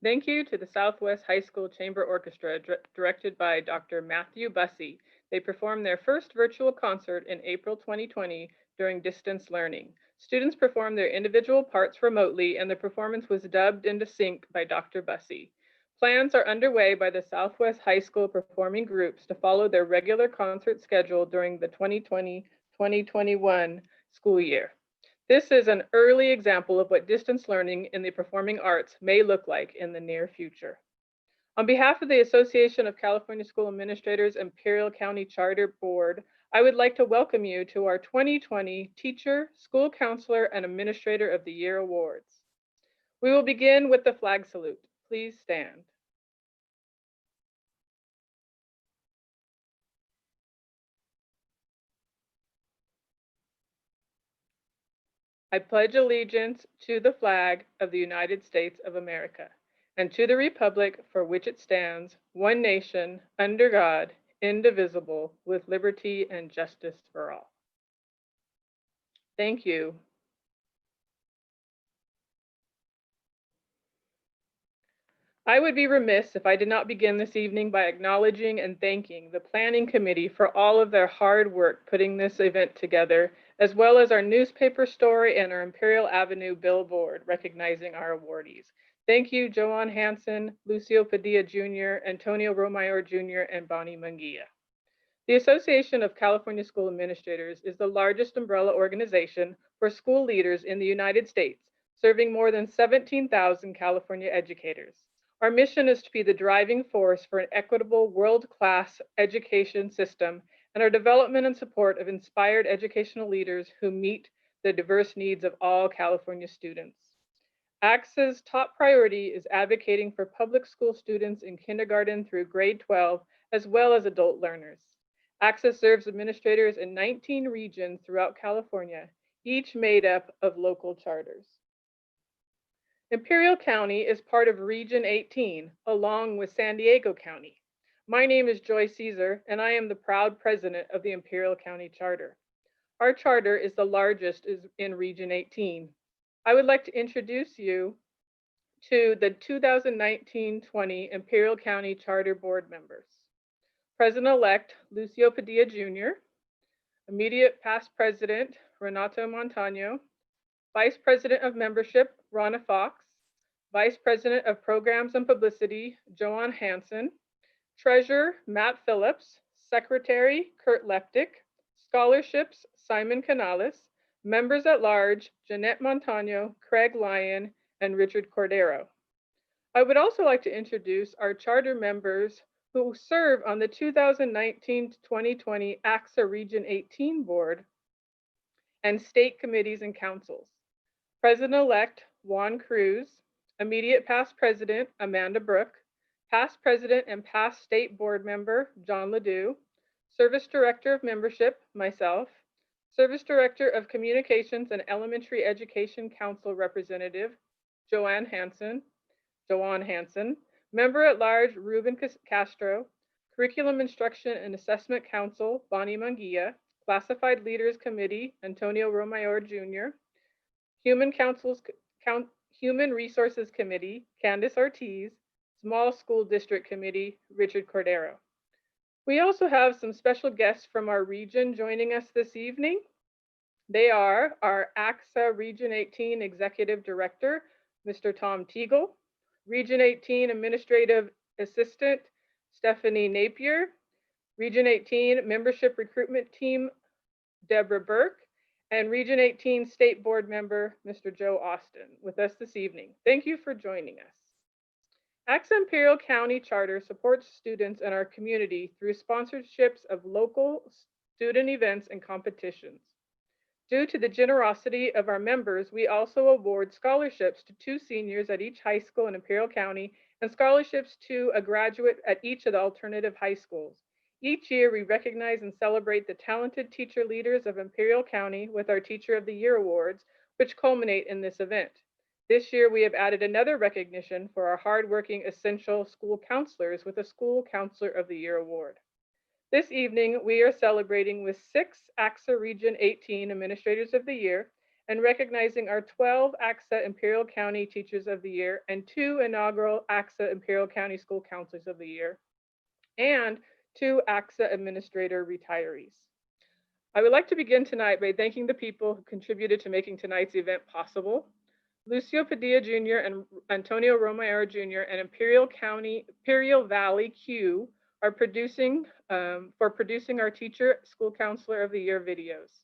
Thank you to the Southwest High School Chamber Orchestra, directed by Dr. Matthew Bussey. They performed their first virtual concert in April 2020 during distance learning. Students performed their individual parts remotely, and the performance was dubbed into sync by Dr. Bussey. Plans are underway by the Southwest High School performing groups to follow their regular concert schedule during the 2020-2021 school year. This is an early example of what distance learning in the performing arts may look like in the near future. On behalf of the Association of California School Administrators Imperial County Charter Board, I would like to welcome you to our 2020 Teacher, School Counselor, and Administrator of the Year Awards. We will begin with the flag salute. Please stand. I pledge allegiance to the flag of the United States of America and to the republic for which it stands, one nation, under God, indivisible, with liberty and justice for all. Thank you. I would be remiss if I did not begin this evening by acknowledging and thanking the Planning Committee for all of their hard work putting this event together, as well as our newspaper story and our Imperial Avenue billboard recognizing our awardees. Thank you, Joanne Hansen, Lucio Padilla Jr., Antonio Romayor Jr., and Bonnie Munguia. The Association of California School Administrators is the largest umbrella organization for school leaders in the United States, serving more than 17,000 California educators. Our mission is to be the driving force for an equitable, world-class education system and our development and support of inspired educational leaders who meet the diverse needs of all California students. ACSA's top priority is advocating for public school students in kindergarten through grade 12, as well as adult learners. ACSA serves administrators in 19 regions throughout California, each made up of local charters. Imperial County is part of Region 18, along with San Diego County. My name is Joy Caesar, and I am the proud president of the Imperial County Charter. Our charter is the largest in Region 18. I would like to introduce you to the 2019-20 Imperial County Charter Board members. President-elect Lucio Padilla Jr., immediate past president Renato Montano, Vice President of Membership, Ronna Fox, Vice President of Programs and Publicity, Joanne Hansen, Treasurer, Matt Phillips, Secretary, Kurt Leptic, Scholarships, Simon Canales, Members at Large, Jeanette Montano, Craig Lyon, and Richard Cordero. I would also like to introduce our charter members who serve on the 2019-2020 ACSA Region 18 Board and state committees and councils. President-elect Juan Cruz, immediate past president Amanda Brooke, past president and past state board member John Ledoux, service director of membership myself, service director of communications and elementary education council representative Joanne Hansen, member at large Ruben Castro, curriculum instruction and assessment council Bonnie Munguia, classified leaders committee Antonio Romayor Jr., Human Resources Committee, Candace Ortiz, Small School District Committee, Richard Cordero. We also have some special guests from our region joining us this evening. They are our ACSA Region 18 Executive Director, Mr. Tom Teagle, Region 18 Administrative Assistant, Stephanie Napier, Region 18 Membership Recruitment Team, Deborah Burke, and Region 18 State Board Member, Mr. Joe Austin, with us this evening. Thank you for joining us. ACSA Imperial County Charter supports students in our community through sponsorships of local student events and competitions. Due to the generosity of our members, we also award scholarships to 2 seniors at each high school in Imperial County and scholarships to a graduate at each of the alternative high schools. Each year, we recognize and celebrate the talented teacher leaders of Imperial County with our Teacher of the Year Awards, which culminate in this event. This year, we have added another recognition for our hardworking essential school counselors with a School Counselor of the Year Award. This evening, we are celebrating with 6 ACSA Region 18 Administrators of the Year, and recognizing our 12 ACSA Imperial County Teachers of the Year and 2 inaugural ACSA Imperial County School Counselors of the Year, and 2 ACSA Administrator retirees. I would like to begin tonight by thanking the people who contributed to making tonight's event possible. Lucio Padilla Jr. and Antonio Romero Jr. and Imperial Valley Q are producing our Teacher School Counselor of the Year videos.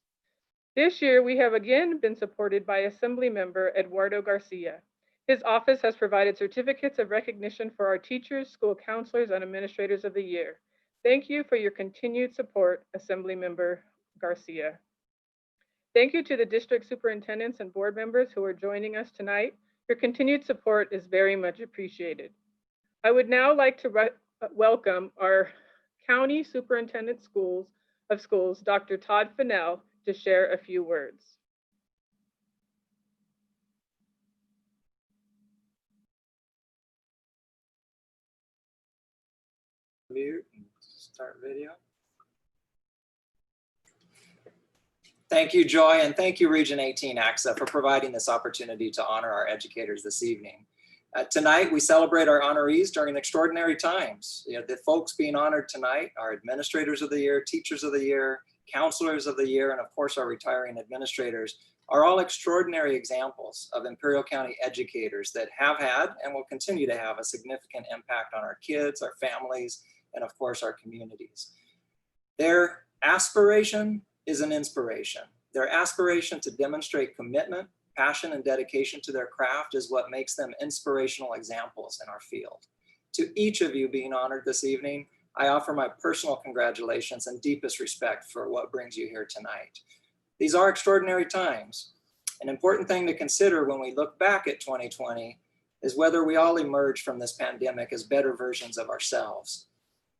This year, we have again been supported by Assembly Member Eduardo Garcia. His office has provided certificates of recognition for our teachers, school counselors, and administrators of the year. Thank you for your continued support, Assembly Member Garcia. Thank you to the district superintendents and board members who are joining us tonight. Your continued support is very much appreciated. I would now like to welcome our County Superintendent of Schools, Dr. Todd Fennell, to share a few words. Mute and start video. Thank you, Joy, and thank you, Region 18 ACSA, for providing this opportunity to honor our educators this evening. Tonight, we celebrate our honorees during extraordinary times. The folks being honored tonight are Administrators of the Year, Teachers of the Year, Counselors of the Year, and of course, our retiring administrators are all extraordinary examples of Imperial County educators that have had and will continue to have a significant impact on our kids, our families, and of course, our communities. Their aspiration is an inspiration. Their aspiration to demonstrate commitment, passion, and dedication to their craft is what makes them inspirational examples in our field. To each of you being honored this evening, I offer my personal congratulations and deepest respect for what brings you here tonight. These are extraordinary times. An important thing to consider when we look back at 2020 is whether we all emerge from this pandemic as better versions of ourselves.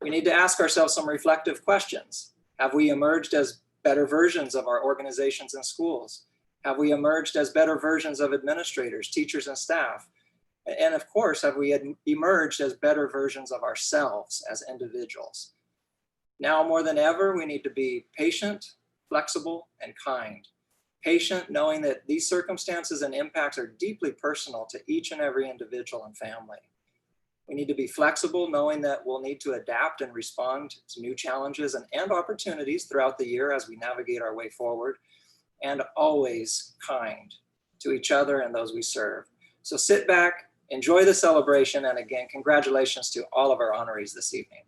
We need to ask ourselves some reflective questions. Have we emerged as better versions of our organizations and schools? Have we emerged as better versions of administrators, teachers, and staff? And of course, have we emerged as better versions of ourselves as individuals? Now more than ever, we need to be patient, flexible, and kind. Patient, knowing that these circumstances and impacts are deeply personal to each and every individual and family. We need to be flexible, knowing that we'll need to adapt and respond to new challenges and opportunities throughout the year as we navigate our way forward, and always kind to each other and those we serve. So sit back, enjoy the celebration, and again, congratulations to all of our honorees this evening.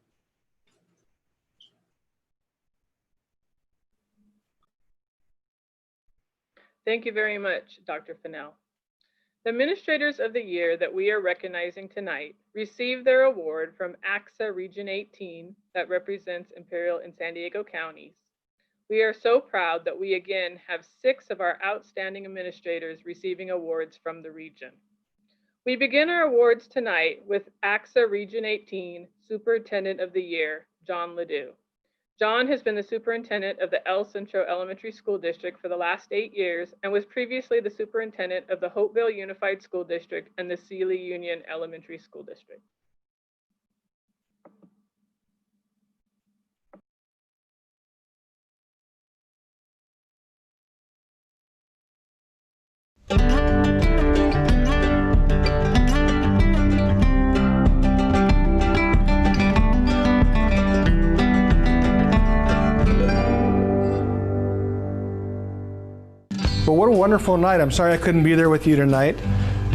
Thank you very much, Dr. Fennell. The administrators of the year that we are recognizing tonight received their award from ACSA Region 18 that represents Imperial and San Diego counties. We are so proud that we again have 6 of our outstanding administrators receiving awards from the region. We begin our awards tonight with ACSA Region 18 Superintendent of the Year, John Ledoux. John has been the superintendent of the El Centro Elementary School District for the last 8 years and was previously the superintendent of the Hopeville Unified School District and the Sealy Union Elementary School District. Well, what a wonderful night. I'm sorry I couldn't be there with you tonight,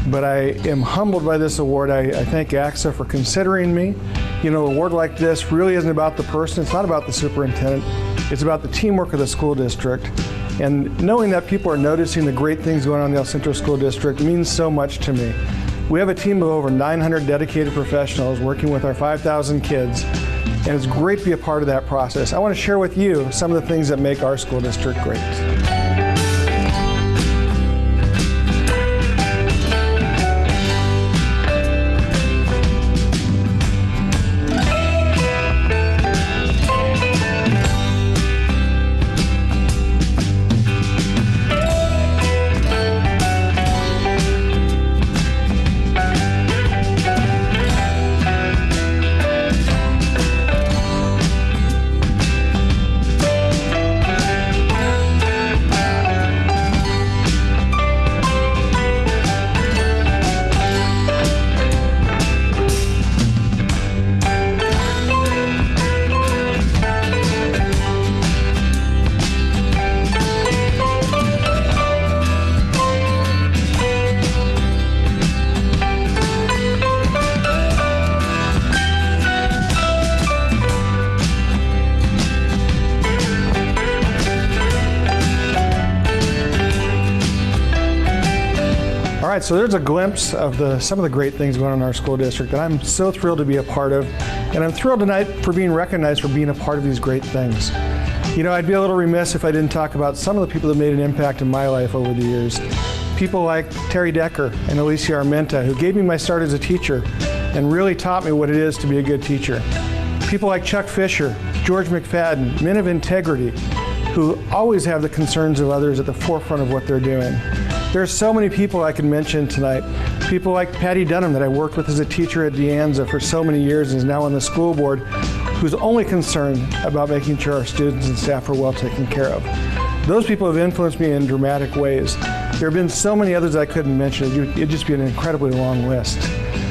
but I am humbled by this award. I thank ACSA for considering me. You know, an award like this really isn't about the person. It's not about the superintendent. It's about the teamwork of the school district. And knowing that people are noticing the great things going on in the El Centro School District means so much to me. We have a team of over 900 dedicated professionals working with our 5,000 kids, and it's great to be a part of that process. I want to share with you some of the things that make our school district great. right, so there's a glimpse of some of the great things going on in our school district that I'm so thrilled to be a part of. And I'm thrilled tonight for being recognized for being a part of these great things. You know, I'd be a little remiss if I didn't talk about some of the people that made an impact in my life over the years. People like Terry Decker and Alicia Armenta, who gave me my start as a teacher and really taught me what it is to be a good teacher. People like Chuck Fisher, George McFadden, men of integrity, who always have the concerns of others at the forefront of what they're doing. There are so many people I can mention tonight. People like Patty Dunham that I worked with as a teacher at De Anza for so many years and is now on the school board, who's only concerned about making sure our students and staff are well taken care of. Those people have influenced me in dramatic ways. There have been so many others I couldn't mention. It'd just be an incredibly long list.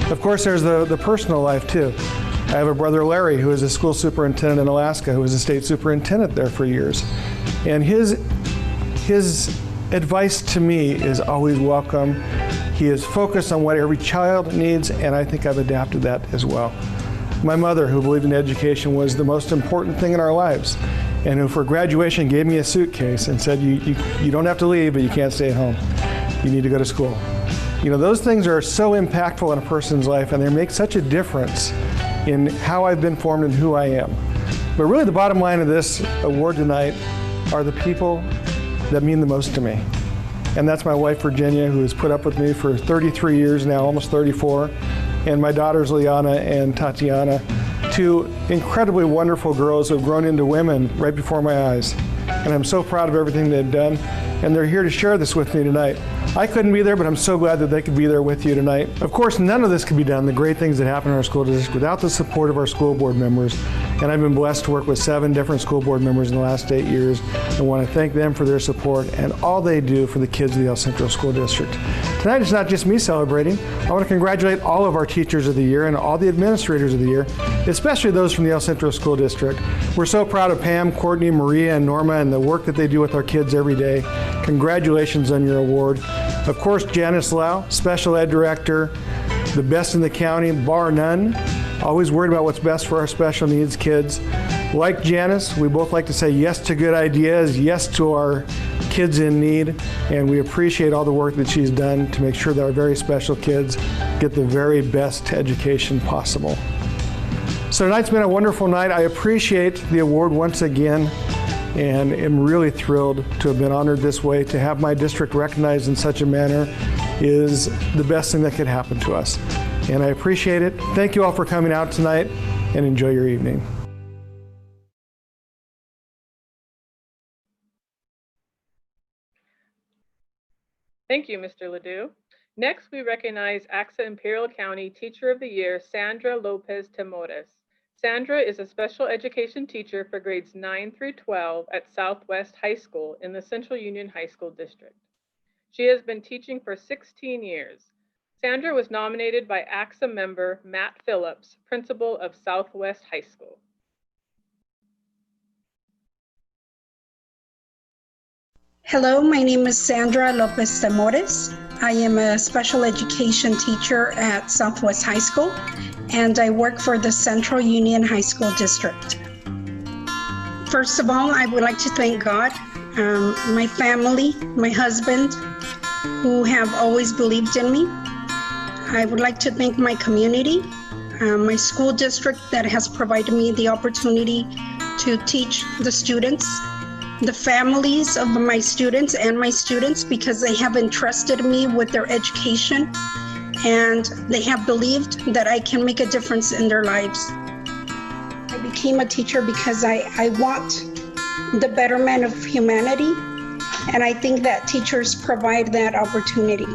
Of course, there's the personal life too. I have a brother, Larry, who is a school superintendent in Alaska, who was a state superintendent there for years. And his advice to me is always welcome. He is focused on what every child needs, and I think I've adapted that as well. My mother, who believed in education was the most important thing in our lives, and who for graduation gave me a suitcase and said, you don't have to leave, but you can't stay at home. You need to go to school. You know, those things are so impactful in a person's life, and they make such a difference in how I've been formed and who I am. But really the bottom line of this award tonight are the people that mean the most to me. And that's my wife, Virginia, who has put up with me for 33 years now, almost 34, and my daughters, Liana and Tatiana, two incredibly wonderful girls who have grown into women right before my eyes. And I'm so proud of everything they've done, and they're here to share this with me tonight. I couldn't be there, but I'm so glad that they could be there with you tonight. Of course, none of this could be done, the great things that happen in our school district, without the support of our school board members. And I've been blessed to work with 7 different school board members in the last 8 years. I want to thank them for their support and all they do for the kids of the El Centro School District. Tonight, it's not just me celebrating. I want to congratulate all of our teachers of the year and all the administrators of the year, especially those from the El Centro School District. We're so proud of Pam, Courtney, Maria, and Norma and the work that they do with our kids every day. Congratulations on your award. Of course, Janice Lau, Special Ed Director, the best in the county, bar none. Always worried about what's best for our special needs kids. Like Janice, we both like to say yes to good ideas, yes to our kids in need, and we appreciate all the work that she's done to make sure that our very special kids get the very best education possible. So tonight's been a wonderful night. I appreciate the award once again, and am really thrilled to have been honored this way. To have my district recognized in such a manner is the best thing that could happen to us. And I appreciate it. Thank you all for coming out tonight, and enjoy your evening. Thank you, Mr. Ledoux. Next, we recognize ACSA Imperial County Teacher of the Year, Sandra Lopez Temores. Sandra is a special education teacher for grades 9 through 12 at Southwest High School in the Central Union High School District. She has been teaching for 16 years. Sandra was nominated by ACSA member Matt Phillips, principal of Southwest High School. Hello, my name is Sandra Lopez Temores. I am a special education teacher at Southwest High School, and I work for the Central Union High School District. First of all, I would like to thank God, my family, my husband, who have always believed in me. I would like to thank my community, my school district that has provided me the opportunity to teach the students, the families of my students because they have entrusted me with their education and they have believed that I can make a difference in their lives. I became a teacher because I want the betterment of humanity, and I think that teachers provide that opportunity.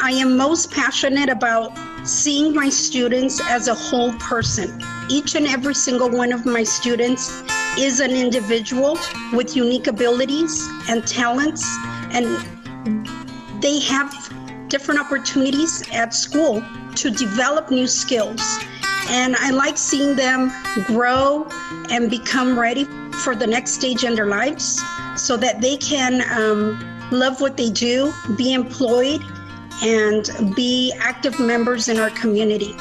I am most passionate about seeing my students as a whole person. Each and every single one of my students is an individual with unique abilities and talents, and they have different opportunities at school to develop new skills. And I like seeing them grow and become ready for the next stage in their lives so that they can love what they do, be employed, and be active members in our community.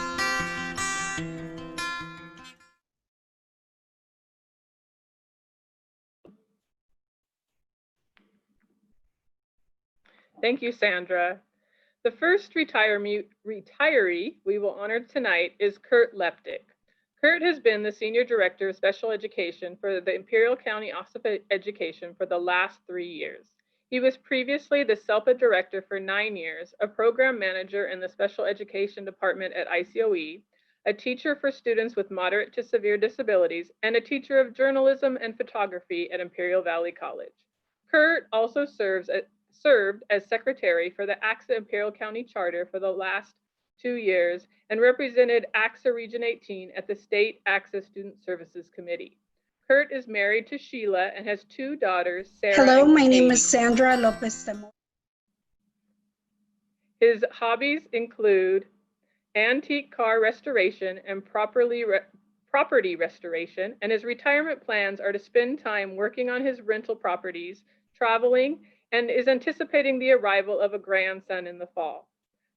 Thank you, Sandra. The first retiree we will honor tonight is Kurt Leptic. Kurt has been the Senior Director of Special Education for the Imperial County Office of Education for the last 3 years. He was previously the SELPA Director for 9 years, a Program Manager in the Special Education Department at ICOE, a teacher for students with moderate to severe disabilities, and a teacher of journalism and photography at Imperial Valley College. Kurt also served as Secretary for the ACSA Imperial County Charter for the last 2 years and represented ACSA Region 18 at the State ACSA Student Services Committee. Kurt is married to Sheila and has 2 daughters, Sarah. Hello, and my name Katie. is Sandra Lopez Zamora. His hobbies include antique car restoration and property restoration, and his retirement plans are to spend time working on his rental properties, traveling, and is anticipating the arrival of a grandson in the fall.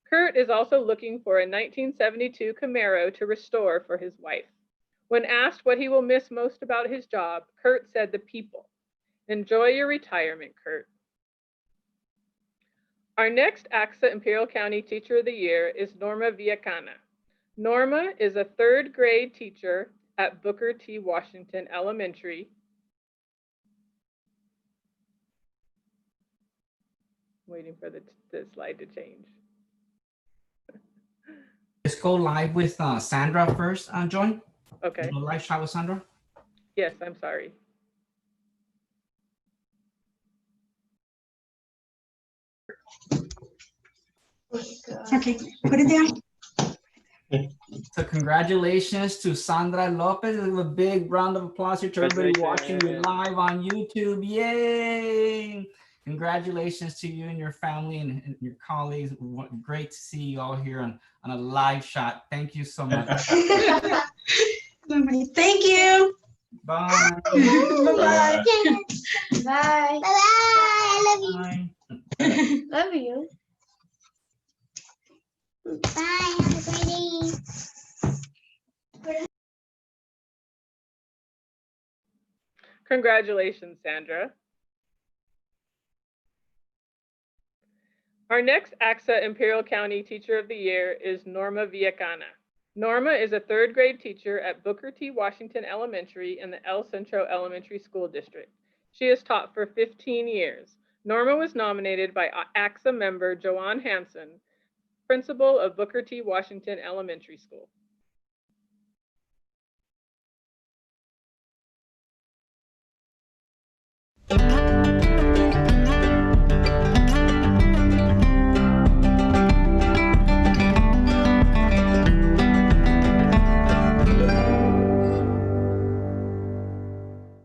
Kurt is also looking for a 1972 Camaro to restore for his wife. When asked what he will miss most about his job, Kurt said the people. Enjoy your retirement, Kurt. Our next ACSA Imperial County Teacher of the Year is Norma Villacana. Norma is a 3rd grade teacher at Booker T. Washington Elementary. Waiting for the slide to change. Let's go live with Sandra first, Joy. Okay. Go live shot with Sandra. Yes, I'm sorry. Okay, put it down. So congratulations to Sandra Lopez. A big round of applause here to everybody watching you live on YouTube. Yay! Congratulations to you and your family and your colleagues. Great to see you all here on a live shot. Thank you so much. Thank you. Bye. Bye-bye. Bye. Bye. I love you. Love you. Bye. Have a great day. Congratulations, Sandra. Our next ACSA Imperial County Teacher of the Year is Norma Villacana. Norma is a 3rd grade teacher at Booker T. Washington Elementary in the El Centro Elementary School District. She has taught for 15 years. Norma was nominated by ACSA member Joanne Hansen, principal of Booker T. Washington Elementary School.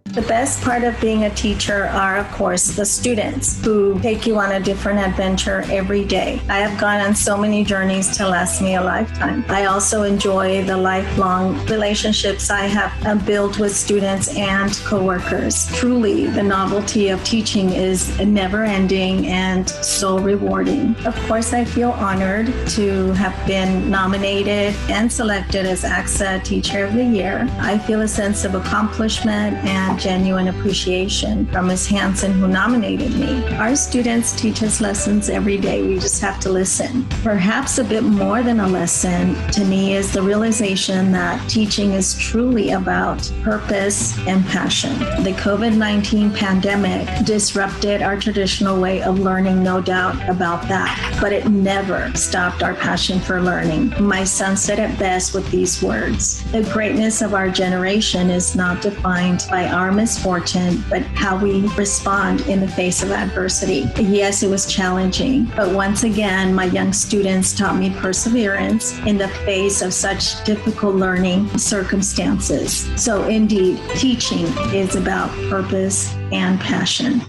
The best part of being a teacher are, of course, the students who take you on a different adventure every day. I have gone on so many journeys to last me a lifetime. I also enjoy the lifelong relationships I have built with students and coworkers. Truly, the novelty of teaching is never ending and so rewarding. Of course, I feel honored to have been nominated and selected as ACSA Teacher of the Year. I feel a sense of accomplishment and genuine appreciation from Ms. Hansen, who nominated me. Our students teach us lessons every day. We just have to listen. Perhaps a bit more than a lesson to me is the realization that teaching is truly about purpose and passion. The COVID-19 pandemic disrupted our traditional way of learning, no doubt about that, but it never stopped our passion for learning. My son said it best with these words: the greatness of our generation is not defined by our misfortune, but how we respond in the face of adversity. Yes, it was challenging, but once again, my young students taught me perseverance in the face of such difficult learning circumstances. So indeed, teaching is about purpose and passion.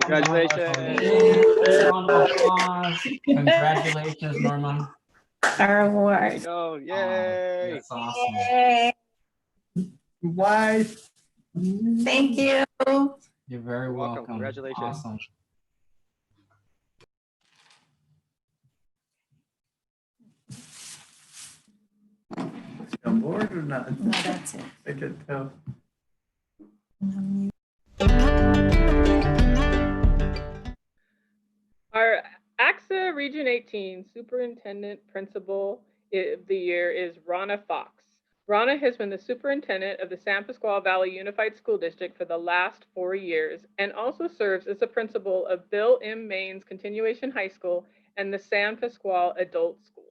Congratulations. Congratulations, Norma. Our award. Oh, yay. That's awesome. Yay. Wife. Thank you. You're very welcome. Congratulations. Awesome. on board or not? No, that's it. I could tell. Our ACSA Region 18 Superintendent Principal of the Year is Rana Fox. Rana has been the superintendent of the San Pasqual Valley Unified School District for the last 4 years and also serves as the principal of Bill M. Maines Continuation High School and the San Pasqual Adult School.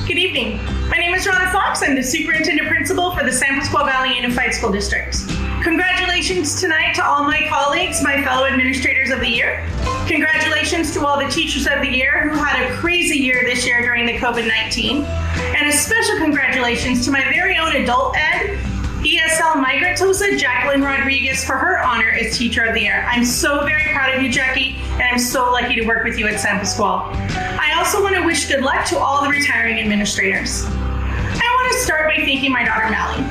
Good evening. My name is Rana Fox. I'm the Superintendent Principal for the San Pasqual Valley Unified School District. Congratulations tonight to all my colleagues, my fellow administrators of the year. Congratulations to all the teachers of the year who had a crazy year this year during the COVID-19. And a special congratulations to my very own adult ed, ESL migrant TOSA, Jacqueline Rodriguez, for her honor as Teacher of the Year. I'm so very proud of you, Jackie, and I'm so lucky to work with you at San Pasqual. I also want to wish good luck to all the retiring administrators. I want to start by thanking my daughter, Mally.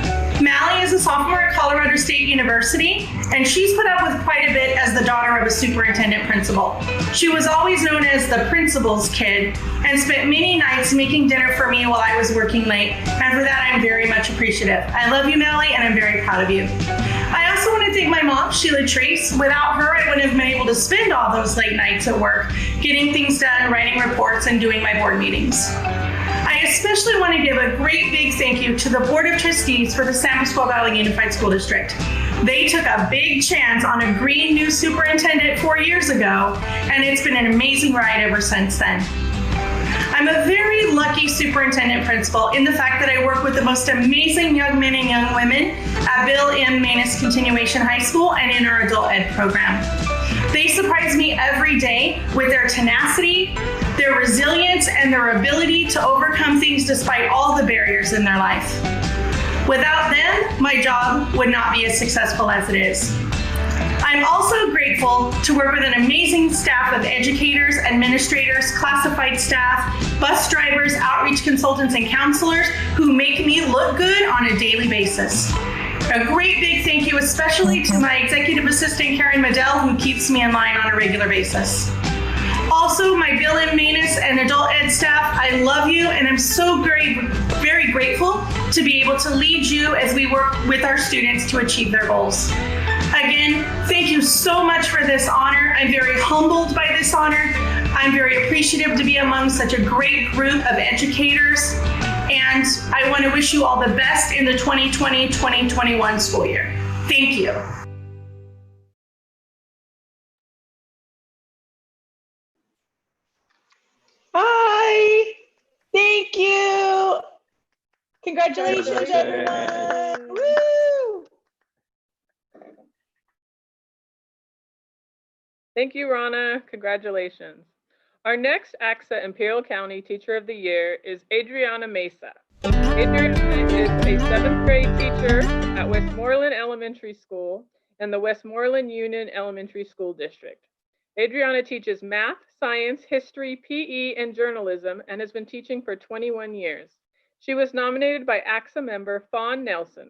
Mally is a sophomore at Colorado State University, and she's put up with quite a bit as the daughter of a superintendent principal. She was always known as the principal's kid and spent many nights making dinner for me while I was working late, and for that I'm very much appreciative. I love you, Mally, and I'm very proud of you. I also want to thank my mom, Sheila Trace. Without her, I wouldn't have been able to spend all those late nights at work, getting things done, writing reports, and doing my board meetings. I especially want to give a great big thank you to the Board of Trustees for the San Pasqual Valley Unified School District. They took a big chance on a green new superintendent 4 years ago, and it's been an amazing ride ever since then. I'm a very lucky superintendent principal in the fact that I work with the most amazing young men and young women at Bill M. Maines Continuation High School and in our adult ed program. They surprise me every day with their tenacity, their resilience, and their ability to overcome things despite all the barriers in their life. Without them, my job would not be as successful as it is. I'm also grateful to work with an amazing staff of educators, administrators, classified staff, bus drivers, outreach consultants, and counselors who make me look good on a daily basis. A great big thank you especially to my executive assistant, Karen Medell, who keeps me in line on a regular basis. Also, my Bill M. Maines and adult ed staff, I love you, and I'm so very grateful to be able to lead you as we work with our students to achieve their goals. Again, thank you so much for this honor. I'm very humbled by this honor. I'm very appreciative to be among such a great group of educators, and I want to wish you all the best in the 2020-2021 school year. Thank you. Hi. Thank you. Congratulations, everyone. Woo! Thank you, Rana. Congratulations. Our next ACSA Imperial County Teacher of the Year is Adriana Mesa. Adriana is a 7th grade teacher at Westmoreland Elementary School and the Westmoreland Union Elementary School District. Adriana teaches math, science, history, PE, and journalism, and has been teaching for 21 years. She was nominated by ACSA member Fawn Nelson,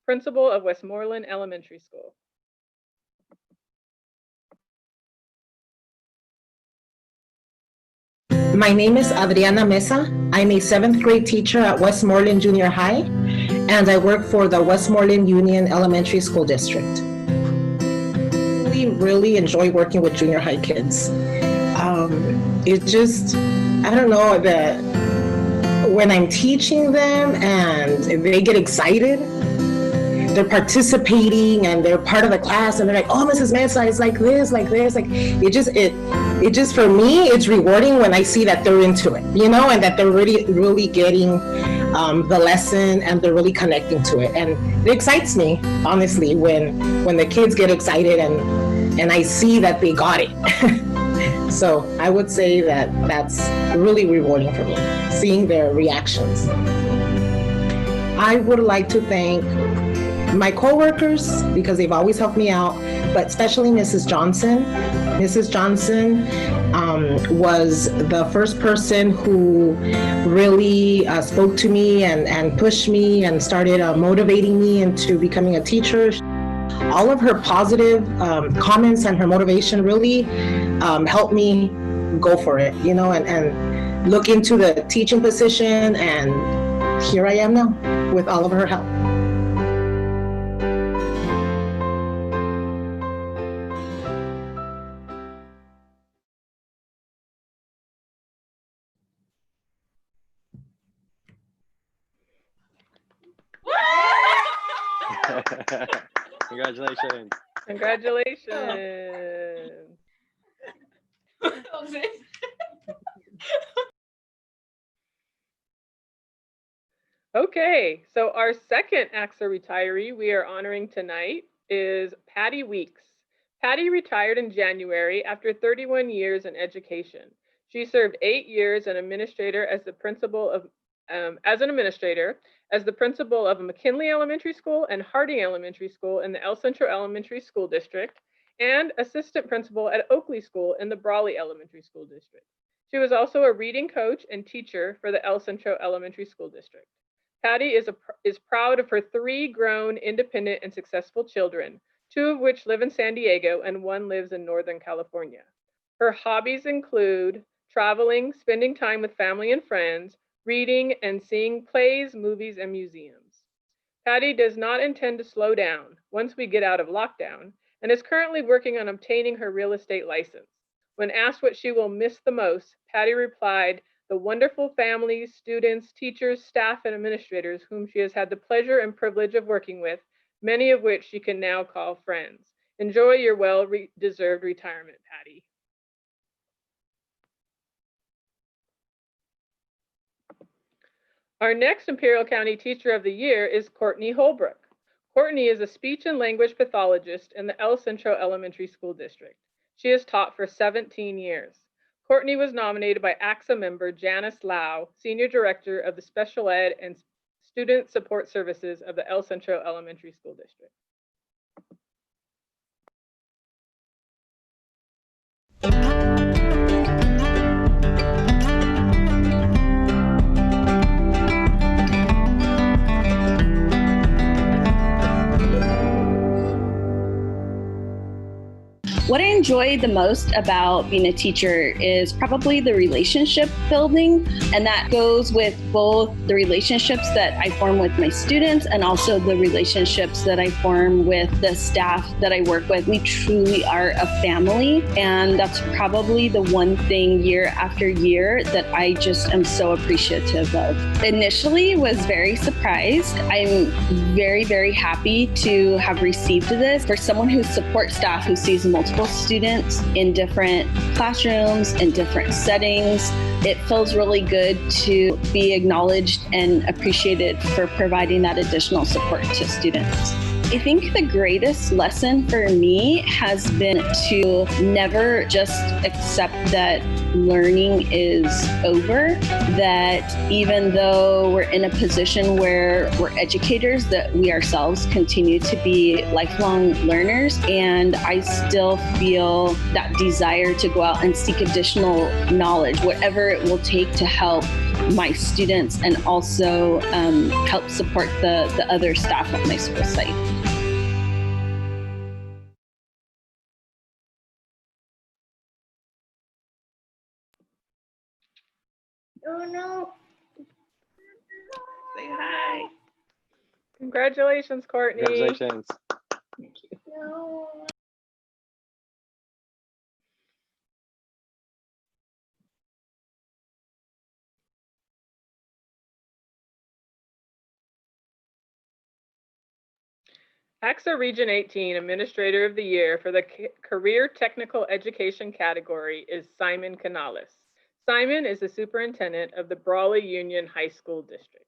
principal of Westmoreland Elementary School. My name is Adriana Mesa. I'm a 7th grade teacher at Westmoreland Junior High, and I work for the Westmoreland Union Elementary School District. I really enjoy working with junior high kids. It just, I don't know, that when I'm teaching them and they get excited, they're participating and they're part of the class and they're like, oh, Mrs. Mesa, it's like this, like it just for me, it's rewarding when I see that they're into it, you know, and that they're really getting the lesson and they're really connecting to it. And it excites me, honestly, when the kids get excited and I see that they got it. So I would say that that's really rewarding for me, seeing their reactions. I would like to thank my coworkers, because they've always helped me out, but especially Mrs. Johnson. Mrs. Johnson was the first person who really spoke to me and pushed me and started motivating me into becoming a teacher. All of her positive comments and her motivation really helped me go for it, you know, and look into the teaching position, and here I am now with all of her help. Congratulations. Congratulations. Okay, so our second ACSA retiree we are honoring tonight is Patty Weeks. Patty retired in January after 31 years in education. She served 8 years as an administrator as the principal of McKinley Elementary School and Harding Elementary School in the El Centro Elementary School District, and assistant principal at Oakley School in the Brawley Elementary School District. She was also a reading coach and teacher for the El Centro Elementary School District. Patty is proud of her 3 grown, independent, and successful children, 2 of which live in San Diego and 1 lives in Northern California. Her hobbies include traveling, spending time with family and friends, reading, and seeing plays, movies, and museums. Patty does not intend to slow down once we get out of lockdown, and is currently working on obtaining her real estate license. When asked what she will miss the most, Patty replied, "The wonderful families, students, teachers, staff, and administrators whom she has had the pleasure and privilege of working with, many of which she can now call friends. Enjoy your well-deserved retirement, Patty." Our next Imperial County Teacher of the Year is Courtney Holbrook. Courtney is a speech and language pathologist in the El Centro Elementary School District. She has taught for 17 years. Courtney was nominated by ACSA member Janice Lau, Senior Director of the Special Ed and Student Support Services of the El Centro Elementary School District. What I enjoy the most about being a teacher is probably the relationship building, and that goes with both the relationships that I form with my students and also the relationships that I form with the staff that I work with. We truly are a family, and that's probably the one thing year after year that I just am so appreciative of. Initially was very surprised. I'm very, very happy to have received this. For someone who supports staff who sees multiple students in different classrooms, in different settings, it feels really good to be acknowledged and appreciated for providing that additional support to students. I think the greatest lesson for me has been to never just accept that learning is over, that even though we're in a position where we're educators, that we ourselves continue to be lifelong learners. And I still feel that desire to go out and seek additional knowledge, whatever it will take to help my students and also help support the other staff at my school site. Oh no. Say hi. Congratulations, Courtney. Congratulations. Thank you. No. ACSA Region 18 Administrator of the Year for the Career Technical Education category is Simon Canales. Simon is the superintendent of the Brawley Union High School District.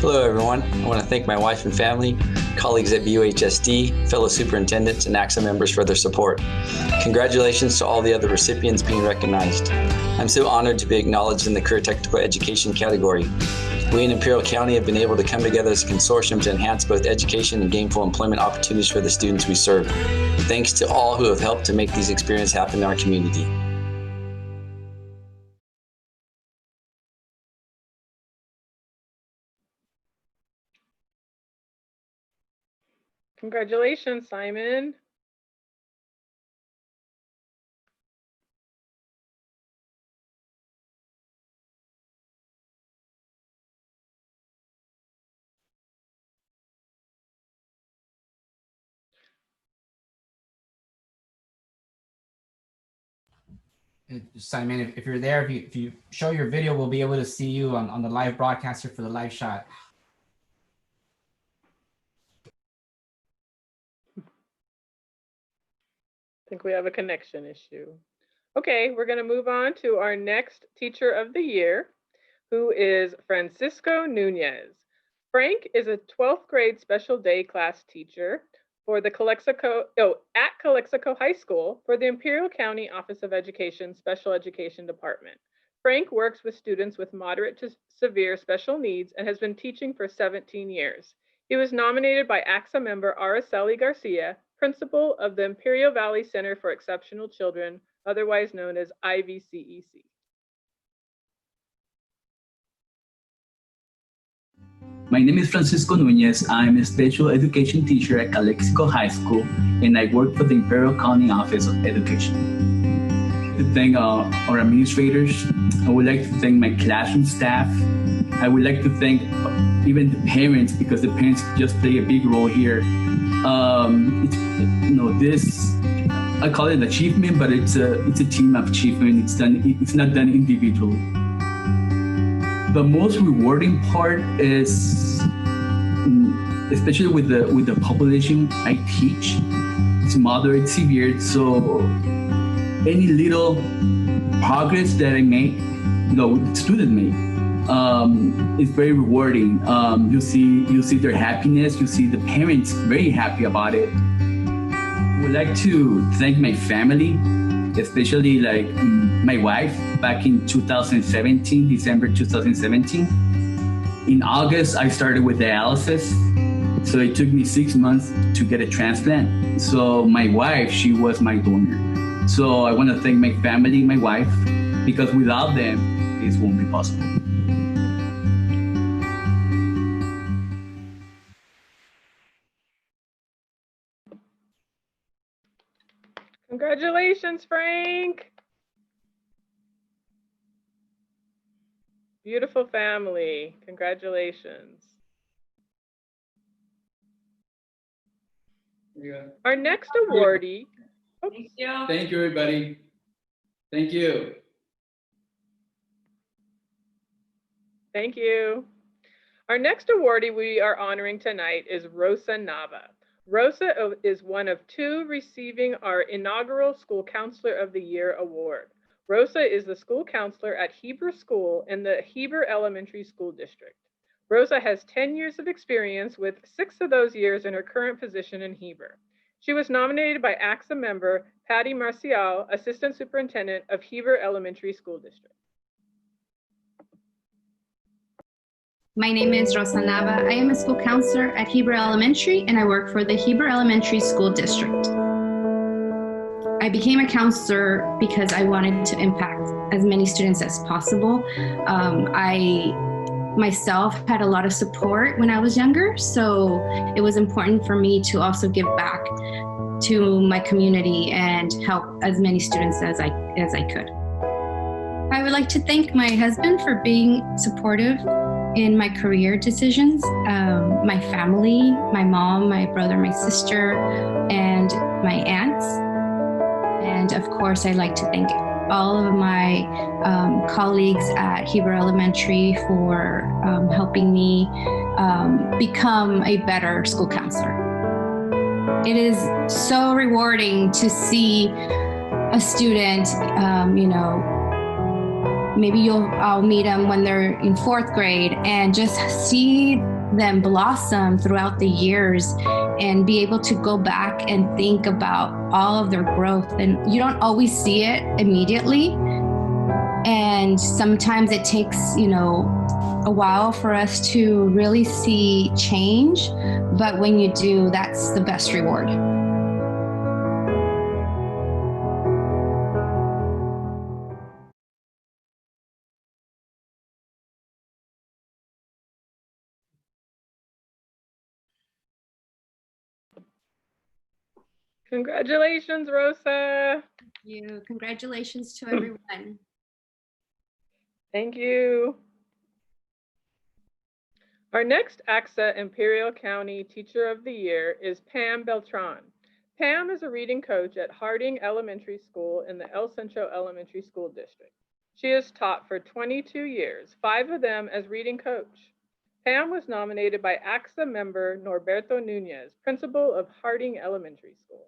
Hello, everyone. I want to thank my wife and family, colleagues at BUHSD, fellow superintendents, and ACSA members for their support. Congratulations to all the other recipients being recognized. I'm so honored to be acknowledged in the Career Technical Education category. We in Imperial County have been able to come together as a consortium to enhance both education and gainful employment opportunities for the students we serve. Thanks to all who have helped to make these experiences happen in our community. Congratulations, Simon. Simon, if you're there, if you show your video, we'll be able to see you on the live broadcaster for the live shot. I think we have a connection issue. Okay, we're going to move on to our next teacher of the year, who is Francisco Nunez. Frank is a 12th grade special day class teacher for the at Calexico High School for the Imperial County Office of Education Special Education Department. Frank works with students with moderate to severe special needs and has been teaching for 17 years. He was nominated by ACSA member Araceli Garcia, principal of the Imperial Valley Center for Exceptional Children, otherwise known as IVCEC. My name is Francisco Nunez. I'm a special education teacher at Calexico High School, and I work for the Imperial County Office of Education. To thank our administrators, I would like to thank my classroom staff. I would like to thank even the parents, because the parents just play a big role here. I call it an achievement, but it's a team of achievement. It's not done individually. The most rewarding part is, especially with the population I teach, it's moderate severe. So any little progress that I make, the student make, is very rewarding. You see their happiness. You see the parents very happy about it. I would like to thank my family, especially like my wife back in 2017, December 2017. In August, I started with dialysis. So it took me 6 months to get a transplant. So my wife, she was my donor. So I want to thank my family, my wife, because without them, this won't be possible. Congratulations, Frank. Beautiful family. Congratulations. Our next awardee. Thank you. Thank you, everybody. Thank you. Thank you. Our next awardee we are honoring tonight is Rosa Nava. Rosa is one of 2 receiving our inaugural School Counselor of the Year award. Rosa is the school counselor at Heber School in the Heber Elementary School District. Rosa has 10 years of experience, with 6 of those years in her current position in Heber. She was nominated by ACSA member Patty Marcial, Assistant Superintendent of Heber Elementary School District. My name is Rosa Nava. I am a school counselor at Heber Elementary, and I work for the Heber Elementary School District. I became a counselor because I wanted to impact as many students as possible. I myself had a lot of support when I was younger, so it was important for me to also give back to my community and help as many students as I could. I would like to thank my husband for being supportive in my career decisions, my family, my mom, my brother, my sister, and my aunts. And of course, I'd like to thank all of my colleagues at Heber Elementary for helping me become a better school counselor. It is so rewarding to see a student, maybe I'll meet them when they're in 4th grade, and just see them blossom throughout the years and be able to go back and think about all of their growth. And you don't always see it immediately. And sometimes it takes, you know, a while for us to really see change. But when you do, that's the best reward. Congratulations, Rosa. Thank you. Congratulations to everyone. Thank you. Our next ACSA Imperial County Teacher of the Year is Pam Beltran. Pam is a reading coach at Harding Elementary School in the El Centro Elementary School District. She has taught for 22 years, 5 of them as reading coach. Pam was nominated by ACSA member Norberto Nunez, principal of Harding Elementary School.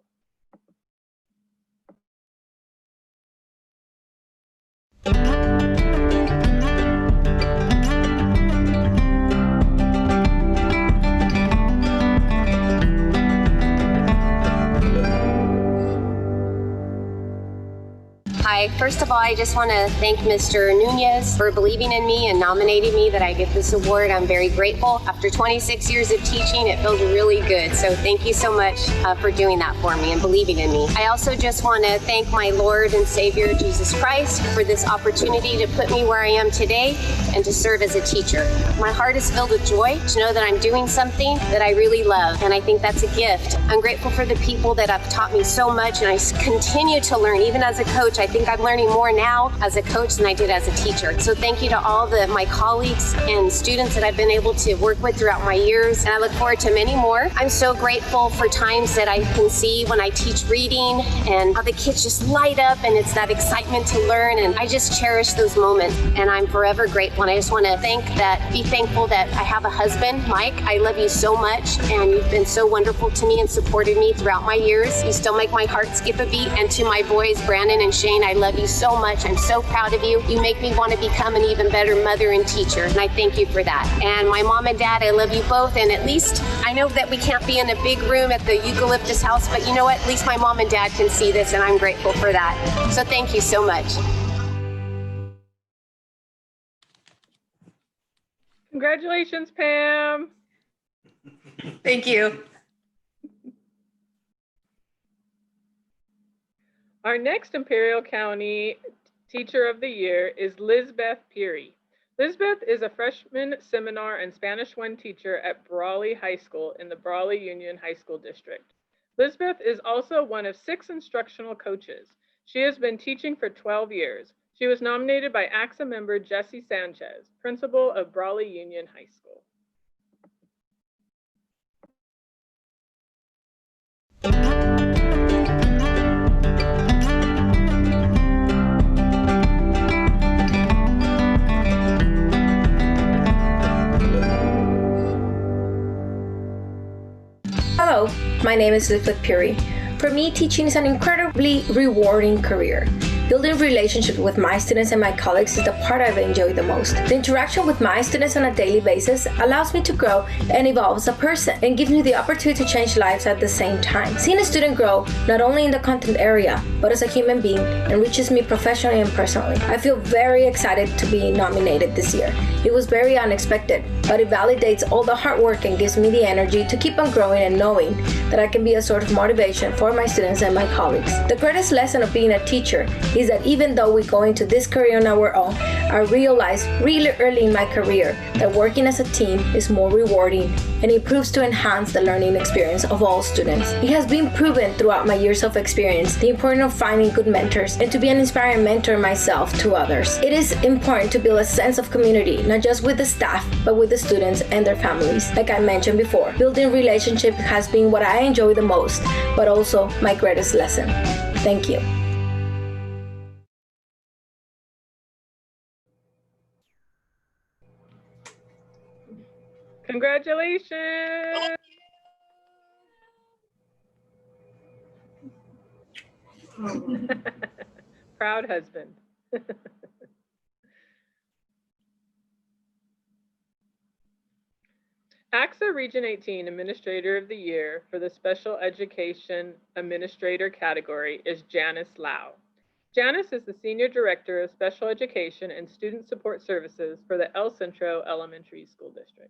Hi, first of all, I just want to thank Mr. Nunez for believing in me and nominating me that I get this award. I'm very grateful. After 26 years of teaching, it feels really good. So thank you so much for doing that for me and believing in me. I also just want to thank my Lord and Savior, Jesus Christ, for this opportunity to put me where I am today and to serve as a teacher. My heart is filled with joy to know that I'm doing something that I really love, and I think that's a gift. I'm grateful for the people that have taught me so much, and I continue to learn. Even as a coach, I think I'm learning more now as a coach than I did as a teacher. So thank you to all my colleagues and students that I've been able to work with throughout my years, and I look forward to many more. I'm so grateful for times that I can see when I teach reading and how the kids just light up, and it's that excitement to learn, and I just cherish those moments, and I'm forever grateful. And I just want to be thankful that I have a husband, Mike. I love you so much, and you've been so wonderful to me and supported me throughout my years. You still make my heart skip a beat. And to my boys, Brandon and Shane, I love you so much. I'm so proud of you. You make me want to become an even better mother and teacher, and I thank you for that. And my mom and dad, I love you both. And at least I know that we can't be in a big room at the eucalyptus house, but you know what? At least my mom and dad can see this, and I'm grateful for that. So thank you so much. Congratulations, Pam. Thank you. Our next Imperial County Teacher of the Year is Lizbeth Peary. Lizbeth is a freshman seminar and Spanish 1 teacher at Brawley High School in the Brawley Union High School District. Lizbeth is also one of 6 instructional coaches. She has been teaching for 12 years. She was nominated by ACSA member Jesse Sanchez, principal of Brawley Union High School. Hello, my name is Lizbeth Peary. For me, teaching is an incredibly rewarding career. Building relationships with my students and my colleagues is the part I've enjoyed the most. The interaction with my students on a daily basis allows me to grow and evolve as a person and gives me the opportunity to change lives at the same time. Seeing a student grow, not only in the content area, but as a human being, enriches me professionally and personally. I feel very excited to be nominated this year. It was very unexpected, but it validates all the hard work and gives me the energy to keep on growing and knowing that I can be a sort of motivation for my students and my colleagues. The greatest lesson of being a teacher is that even though we go into this career on our own, I realized really early in my career that working as a team is more rewarding and it proves to enhance the learning experience of all students. It has been proven throughout my years of experience the importance of finding good mentors and to be an inspiring mentor myself to others. It is important to build a sense of community, not just with the staff, but with the students and their families. Like I mentioned before, building relationships has been what I enjoy the most, but also my greatest lesson. Thank you. Congratulations. Proud husband. ACSA Region 18 Administrator of the Year for the Special Education Administrator category is Janice Lau. Janice is the Senior Director of Special Education and Student Support Services for the El Centro Elementary School District.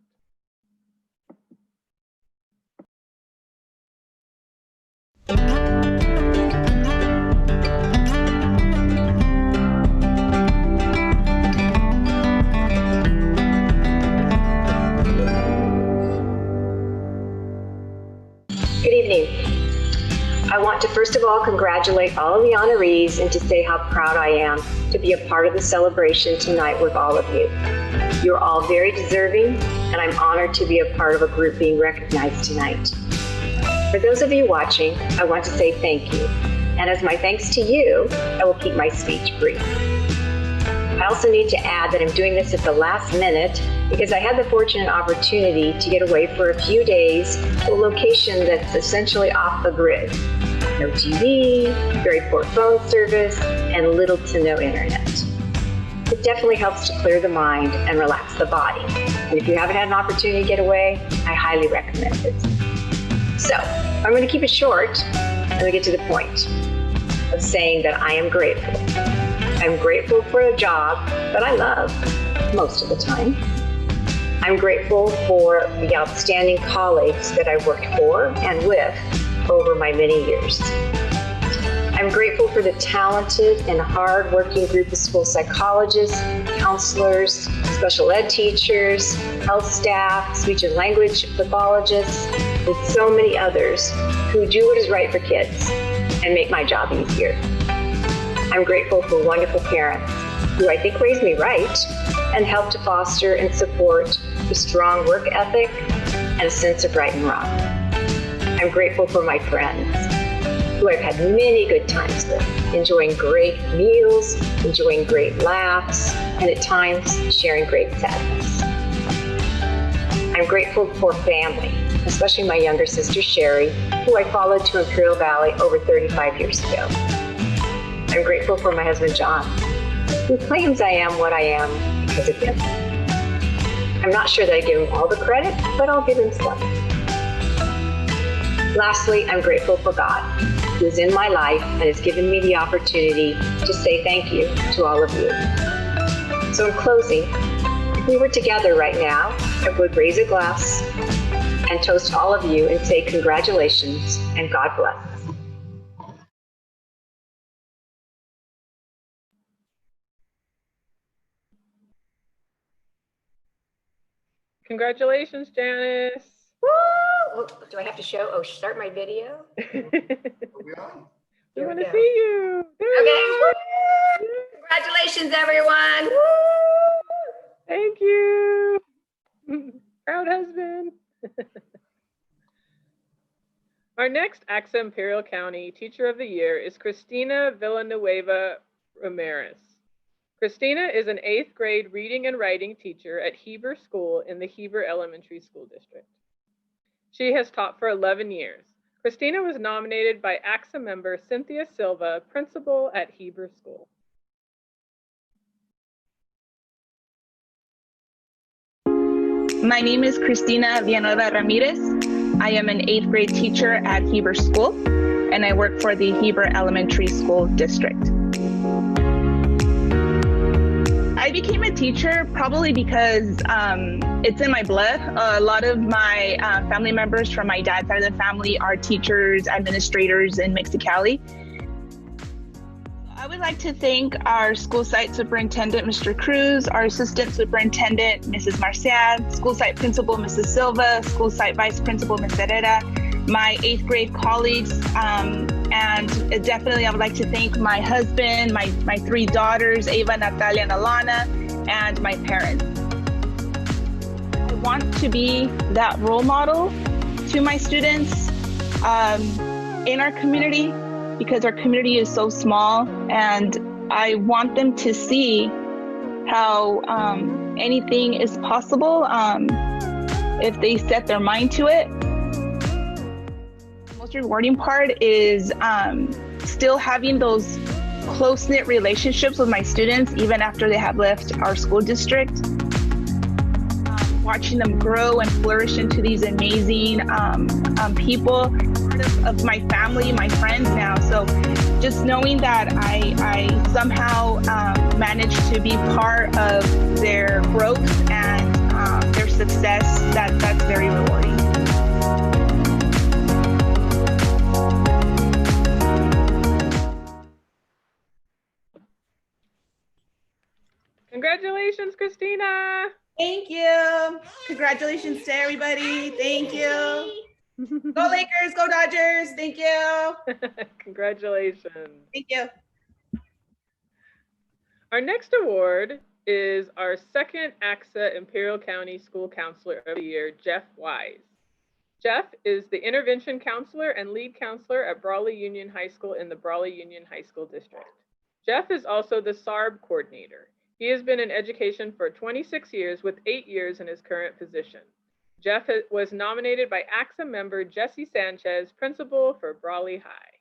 Good evening. I want to first of all congratulate all of the honorees and to say how proud I am to be a part of the celebration tonight with all of you. You're all very deserving, and I'm honored to be a part of a group being recognized tonight. For those of you watching, I want to say thank you. And as my thanks to you, I will keep my speech brief. I also need to add that I'm doing this at the last minute because I had the fortunate opportunity to get away for a few days to a location that's essentially off the grid. No TV, very poor phone service, and little to no internet. It definitely helps to clear the mind and relax the body. And if you haven't had an opportunity to get away, I highly recommend it. So, I'm going to keep it short and we get to the point of saying that I am grateful. I'm grateful for a job that I love most of the time. I'm grateful for the outstanding colleagues that I've worked for and with over my many years. I'm grateful for the talented and hard-working group of school psychologists, counselors, special ed teachers, health staff, speech and language pathologists, and so many others who do what is right for kids and make my job easier. I'm grateful for wonderful parents who I think raised me right and helped to foster and support a strong work ethic and a sense of right and wrong. I'm grateful for my friends who I've had many good times with, enjoying great meals, enjoying great laughs, and at times sharing great sadness. I'm grateful for family, especially my younger sister Sherry, who I followed to Imperial Valley over 35 years ago. I'm grateful for my husband John, who claims I am what I am because of him. I'm not sure that I give him all the credit, but I'll give him some. Lastly, I'm grateful for God, who is in my life and has given me the opportunity to say thank you to all of you. So in closing, if we were together right now, I would raise a glass and toast all of you and say congratulations and God bless. Congratulations, Janice. Woo! Oh, do I have to show? Oh, start my video? We want to see you. Okay. Congratulations, everyone. Woo! Thank you. Proud husband. Our next ACSA Imperial County Teacher of the Year is Christina Villanueva Ramirez. Christina is an 8th grade reading and writing teacher at Heber School in the Heber Elementary School District. She has taught for 11 years. Christina was nominated by ACSA member Cynthia Silva, principal at Heber School. My name is Christina Villanueva Ramirez. I am an 8th grade teacher at Heber School, and I work for the Heber Elementary School District. I became a teacher probably because it's in my blood. A lot of my family members from my dad's side of the family are teachers, administrators in Mexicali. I would like to thank our school site superintendent, Mr. Cruz, our assistant superintendent, Mrs. Marcian, school site principal, Mrs. Silva, school site vice principal, Ms. Herrera, my 8th grade colleagues, and definitely I would like to thank my husband, my 3 daughters, Ava, Natalia, and Alana, and my parents. I want to be that role model to my students in our community, because our community is so small, and I want them to see how anything is possible if they set their mind to it. The most rewarding part is still having those close-knit relationships with my students even after they have left our school district. watching them grow and flourish into these amazing people, part of my family, my friends now. So just knowing that I somehow managed to be part of their growth and their success, that's very rewarding. Congratulations, Christina. Thank you. Congratulations to everybody. Thank you. Go Lakers, go Dodgers. Thank you. Congratulations. Thank you. Our next award is our second ACSA Imperial County School Counselor of the Year, Jeff Wise. Jeff is the intervention counselor and lead counselor at Brawley Union High School in the Brawley Union High School District. Jeff is also the SARB coordinator. He has been in education for 26 years with 8 years in his current position. Jeff was nominated by ACSA member Jesse Sanchez, principal for Brawley High.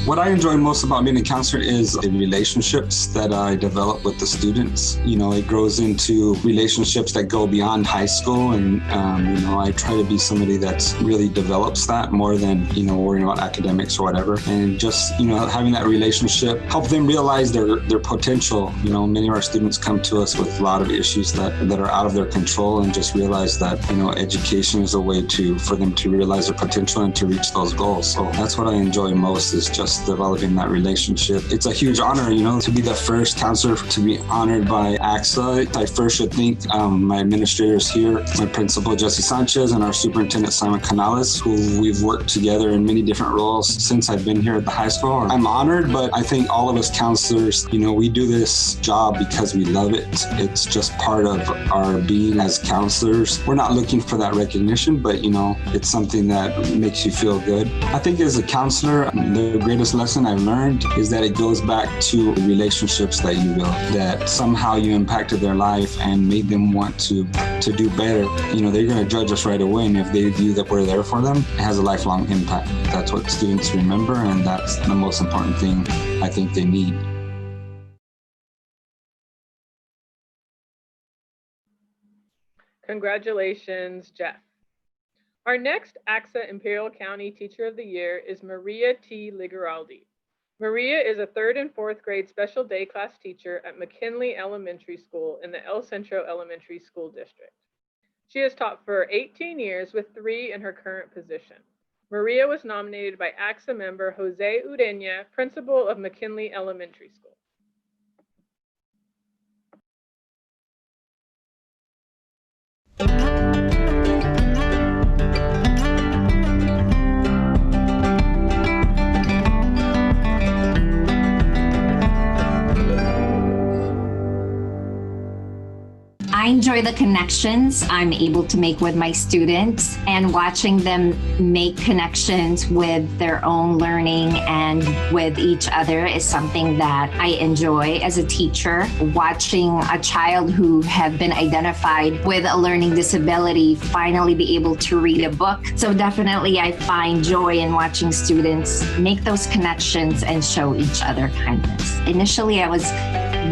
What I enjoy most about being a counselor is the relationships that I develop with the students. You know, it grows into relationships that go beyond high school, and you know, I try to be somebody that's really develops that more than, you know, worrying about academics or whatever. And just, you know, having that relationship, help them realize their potential. You know, many of our students come to us with a lot of issues that are out of their control, and just realize that, you know, education is a way for them to realize their potential and to reach those goals. So that's what I enjoy most, is just developing that relationship. It's a huge honor, you know, to be the first counselor to be honored by ACSA. I first should thank my administrators here, my principal Jesse Sanchez and our superintendent Simon Canales, who we've worked together in many different roles since I've been here at the high school. I'm honored, but I think all of us counselors, you know, we do this job because we love it. It's just part of our being as counselors. We're not looking for that recognition, but, you know, it's something that makes you feel good. I think as a counselor, the greatest lesson I've learned is that it goes back to the relationships that you build, that somehow you impacted their life and made them want to do better. You know, they're going to judge us right away, and if they view that we're there for them, it has a lifelong impact. That's what students remember, and that's the most important thing I think they need. Congratulations, Jeff. Our next ACSA Imperial County Teacher of the Year is Maria T. Ligaraldi. Maria is a 3rd and 4th grade special day class teacher at McKinley Elementary School in the El Centro Elementary School District. She has taught for 18 years with 3 in her current position. Maria was nominated by ACSA member Jose Ureña, principal of McKinley Elementary School. I enjoy the connections I'm able to make with my students, and watching them make connections with their own learning and with each other is something that I enjoy as a teacher. Watching a child who have been identified with a learning disability finally be able to read a book. So definitely I find joy in watching students make those connections and show each other kindness. Initially, I was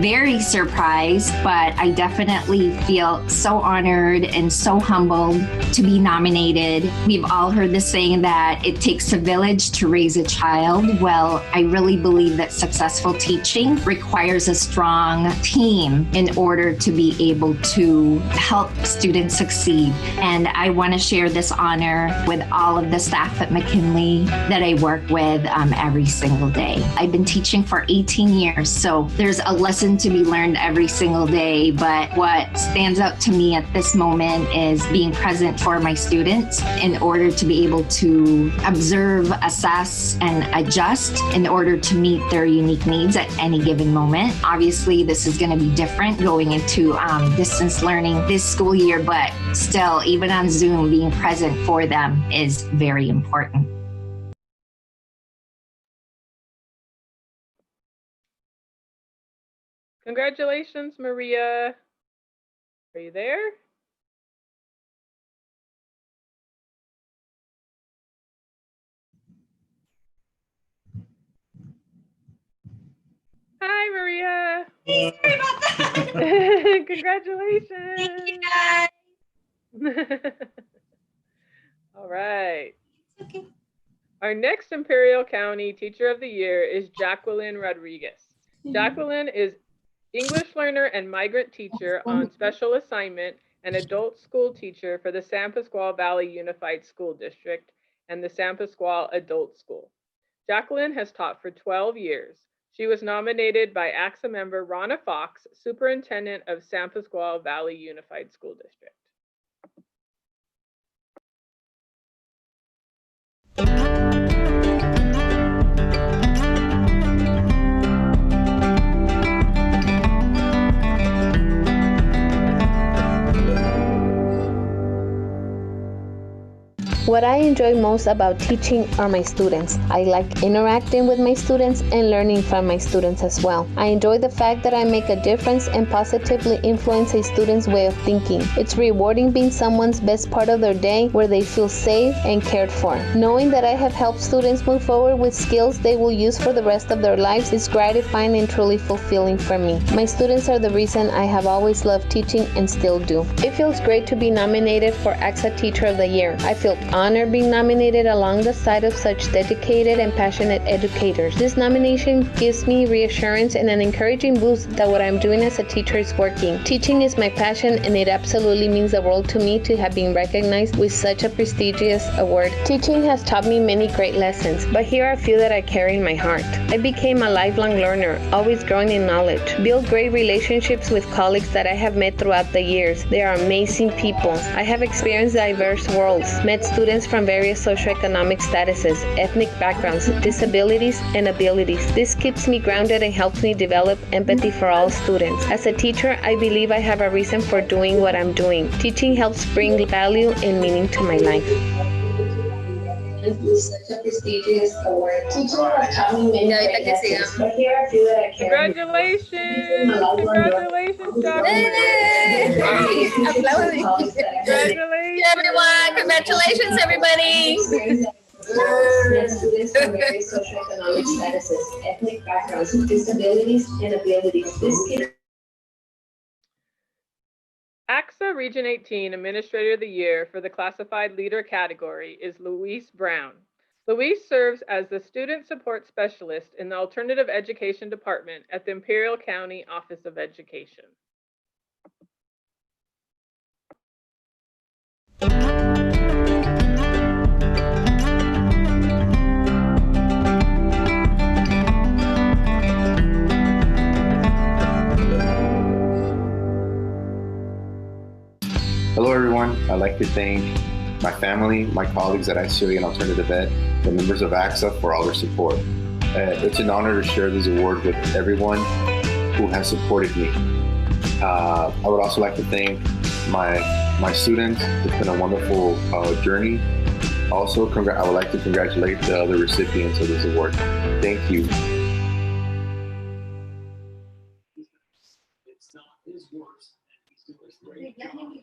very surprised, but I definitely feel so honored and so humbled to be nominated. We've all heard the saying that it takes a village to raise a child. Well, I really believe that successful teaching requires a strong team in order to be able to help students succeed. And I want to share this honor with all of the staff at McKinley that I work with every single day. I've been teaching for 18 years, so there's a lesson to be learned every single day, but what stands out to me at this moment is being present for my students in order to be able to observe, assess, and adjust in order to meet their unique needs at any given moment. Obviously, this is going to be different going into distance learning this school year, but still, even on Zoom, being present for them is very important. Congratulations, Maria. Are you there? Hi, Maria. Sorry about that. Congratulations. Thank you, guys. All right. Okay. Our next Imperial County Teacher of the Year is Jacqueline Rodriguez. Jacqueline is English learner and migrant teacher on special assignment and adult school teacher for the San Pasqual Valley Unified School District and the San Pasqual Adult School. Jacqueline has taught for 12 years. She was nominated by ACSA member Ronna Fox, Superintendent of San Pasqual Valley Unified School District. What I enjoy most about teaching are my students. I like interacting with my students and learning from my students as well. I enjoy the fact that I make a difference and positively influence a student's way of thinking. It's rewarding being someone's best part of their day where they feel safe and cared for. Knowing that I have helped students move forward with skills they will use for the rest of their lives is gratifying and truly fulfilling for me. My students are the reason I have always loved teaching and still do. It feels great to be nominated for ACSA Teacher of the Year. I feel honored being nominated along the side of such dedicated and passionate educators. This nomination gives me reassurance and an encouraging boost that what I'm doing as a teacher is working. Teaching is my passion, and it absolutely means the world to me to have been recognized with such a prestigious award. Teaching has taught me many great lessons, but here are a few that I carry in my heart. I became a lifelong learner, always growing in knowledge. Build great relationships with colleagues that I have met throughout the years. They are amazing people. I have experienced diverse worlds, met students from various socioeconomic statuses, ethnic backgrounds, disabilities, and abilities. This keeps me grounded and helps me develop empathy for all students. As a teacher, I believe I have a reason for doing what I'm doing. Teaching helps bring value and meaning to my life. Such a prestigious award. Teaching has taught me many great lessons, but here are a few that I carry. Congratulations! Congratulations, Jacqueline! Congratulations, everyone! Congratulations, everybody! Students from various socioeconomic statuses, ethnic backgrounds, disabilities, and abilities. ACSA Region 18 Administrator of the Year for the Classified Leader category is Luis Brown. Luis serves as the Student Support Specialist in the Alternative Education Department at the Imperial County Office of Education. Hello everyone, I'd like to thank my family, my colleagues at ACSA and Alternative Ed, the members of ACSA for all their support. It's an honor to share this award with everyone who has supported me. I would also like to thank my students. It's been a wonderful journey. Also, I would like to congratulate the other recipients of this award. Thank you.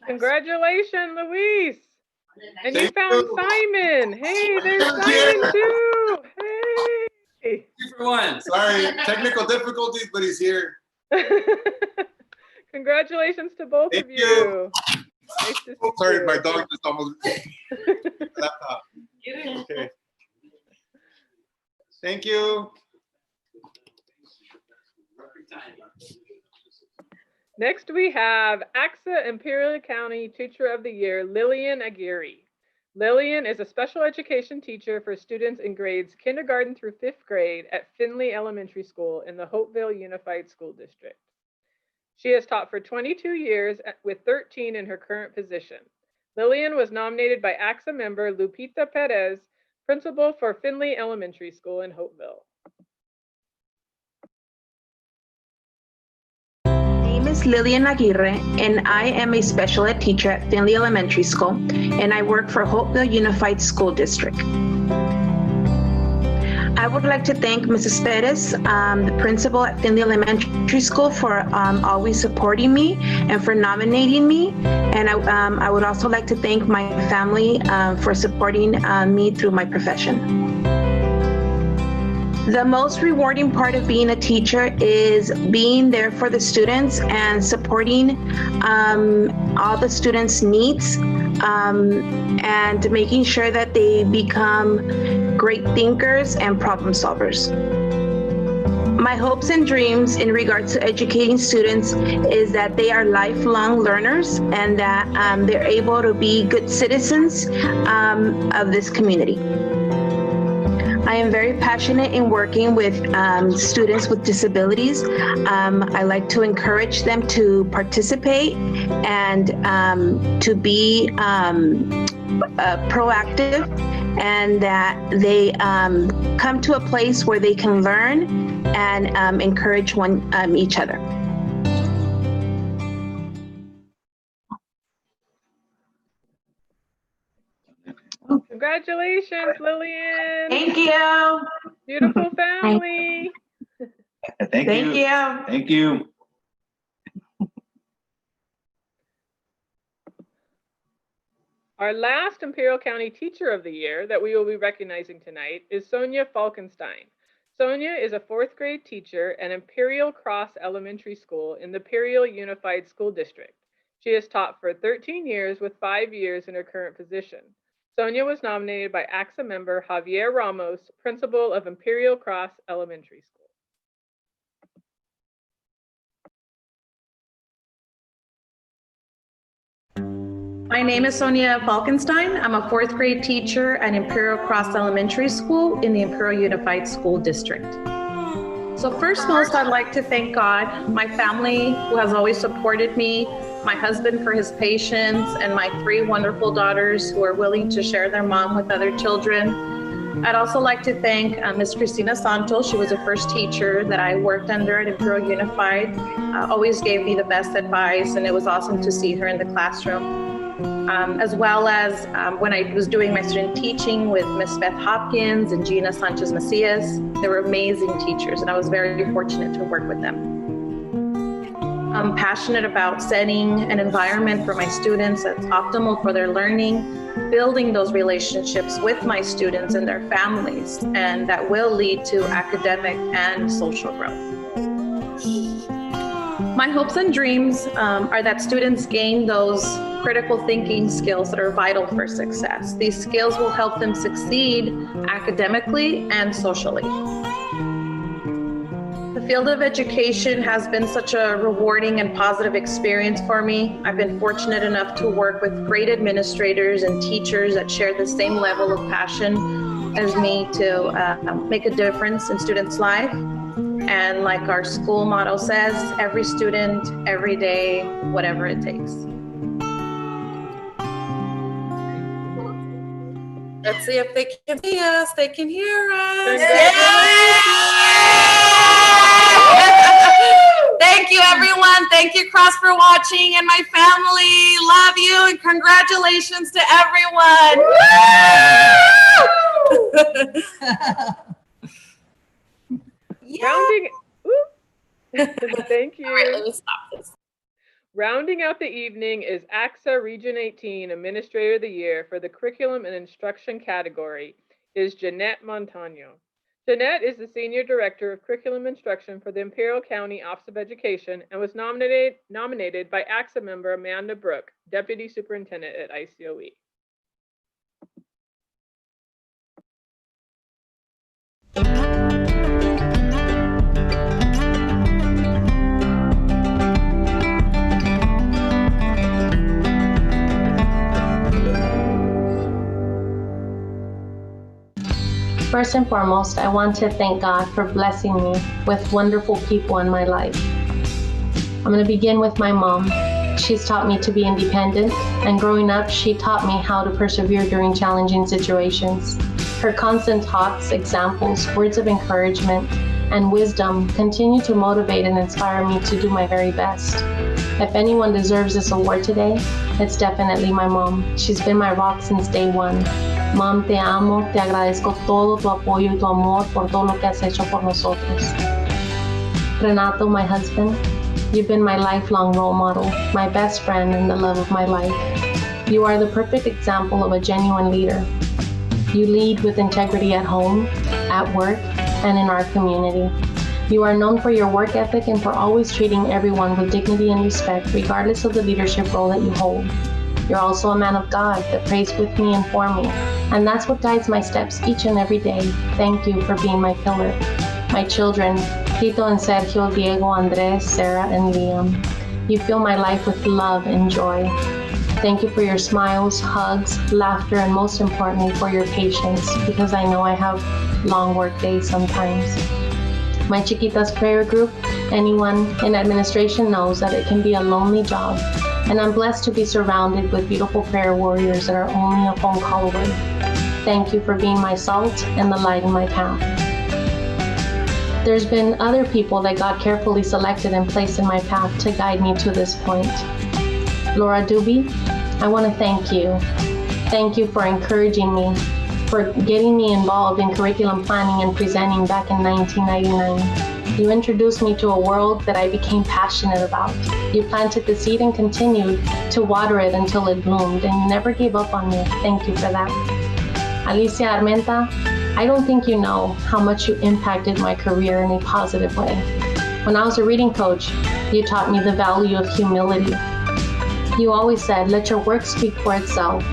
Congratulations, Luis! And you found Simon. Hey, there's Simon too. Hey. 2 for 1. Sorry, technical difficulties, but he's here. Congratulations to both of you. Nice to see Sorry, you. my dog just almost laptop. Okay. Thank you. Next, we have ACSA Imperial County Teacher of the Year, Lillian Aguirre. Lillian is a special education teacher for students in grades kindergarten through 5th grade at Finley Elementary School in the Hopeville Unified School District. She has taught for 22 years with 13 in her current position. Lillian was nominated by ACSA member Lupita Perez, principal for Finley Elementary School in Hopeville. My name is Lillian Aguirre, and I am a special ed teacher at Finley Elementary School, and I work for Hopeville Unified School District. I would like to thank Mrs. Perez, the principal at Finley Elementary School, for always supporting me and for nominating me. And I would also like to thank my family for supporting me through my profession. The most rewarding part of being a teacher is being there for the students and supporting all the students' needs and making sure that they become great thinkers and problem solvers. My hopes and dreams in regards to educating students is that they are lifelong learners and that they're able to be good citizens of this community. I am very passionate in working with students with disabilities. I like to encourage them to participate and to be proactive, and that they come to a place where they can learn and encourage each other. Congratulations, Lillian. Thank you. Beautiful family. Thank you. Thank you. Our last Imperial County Teacher of the Year that we will be recognizing tonight is Sonia Falkenstein. Sonia is a 4th grade teacher at Imperial Cross Elementary School in the Imperial Unified School District. She has taught for 13 years with 5 years in her current position. Sonia was nominated by ACSA member Javier Ramos, principal of Imperial Cross Elementary School. My name is Sonia Falkenstein. I'm a 4th grade teacher at Imperial Cross Elementary School in the Imperial Unified School District. So first most, I'd like to thank God, my family who has always supported me, my husband for his patience, and my 3 wonderful daughters who are willing to share their mom with other children. I'd also like to thank Ms. Cristina Santos. She was the first teacher that I worked under at Imperial Unified. Always gave me the best advice, and it was awesome to see her in the classroom. As well as when I was doing my student teaching with Ms. Beth Hopkins and Gina Sanchez Macias. They were amazing teachers, and I was very fortunate to work with them. I'm passionate about setting an environment for my students that's optimal for their learning, building those relationships with my students and their families, and that will lead to academic and social growth. My hopes and dreams are that students gain those critical thinking skills that are vital for success. These skills will help them succeed academically and socially. The field of education has been such a rewarding and positive experience for me. I've been fortunate enough to work with great administrators and teachers that share the same level of passion as me to make a difference in students' life. And like our school motto says, every student, every day, whatever it takes. Let's see if they can see us. They can hear us. Thank you, everyone. Thank you, Cross, for watching, and my family. Love you, and congratulations to everyone. Thank you. All right, let me stop this. Rounding out the evening is ACSA Region 18 Administrator of the Year for the Curriculum and Instruction category is Jeanette Montano. Jeanette is the Senior Director of Curriculum Instruction for the Imperial County Office of Education and was nominated by ACSA member Amanda Brooke, Deputy Superintendent at ICOE. First and foremost, I want to thank God for blessing me with wonderful people in my life. I'm going to begin with my mom. She's taught me to be independent, and growing up, she taught me how to persevere during challenging situations. Her constant thoughts, examples, words of encouragement, and wisdom continue to motivate and inspire me to do my very best. If anyone deserves this award today, it's definitely my mom. She's been my rock since day one. Mom, te amo, te agradezco todo tu apoyo y tu amor por todo lo que has hecho por nosotros. Renato, my husband, you've been my lifelong role model, my best friend, and the love of my life. You are the perfect example of a genuine leader. You lead with integrity at home, at work, and in our community. You are known for your work ethic and for always treating everyone with dignity and respect, regardless of the leadership role that you hold. You're also a man of God that prays with me and for me, and that's what guides my steps each and every day. Thank you for being my pillar. My children, Tito and Sergio, Diego, Andres, Sarah, and Liam. You fill my life with love and joy. Thank you for your smiles, hugs, laughter, and most importantly, for your patience, because I know I have long work days sometimes. My Chiquitas prayer group, anyone in administration knows that it can be a lonely job, and I'm blessed to be surrounded with beautiful prayer warriors that are only a phone call away. Thank you for being my salt and the light in my path. There's been other people that God carefully selected and placed in my path to guide me to this point. Laura Doobie, I want to thank you. Thank you for encouraging me, for getting me involved in curriculum planning and presenting back in 1999. You introduced me to a world that I became passionate about. You planted the seed and continued to water it until it bloomed, and you never gave up on me. Thank you for that. Alicia Armenta, I don't think you know how much you impacted my career in a positive way. When I was a reading coach, you taught me the value of humility. You always said, let your work speak for itself.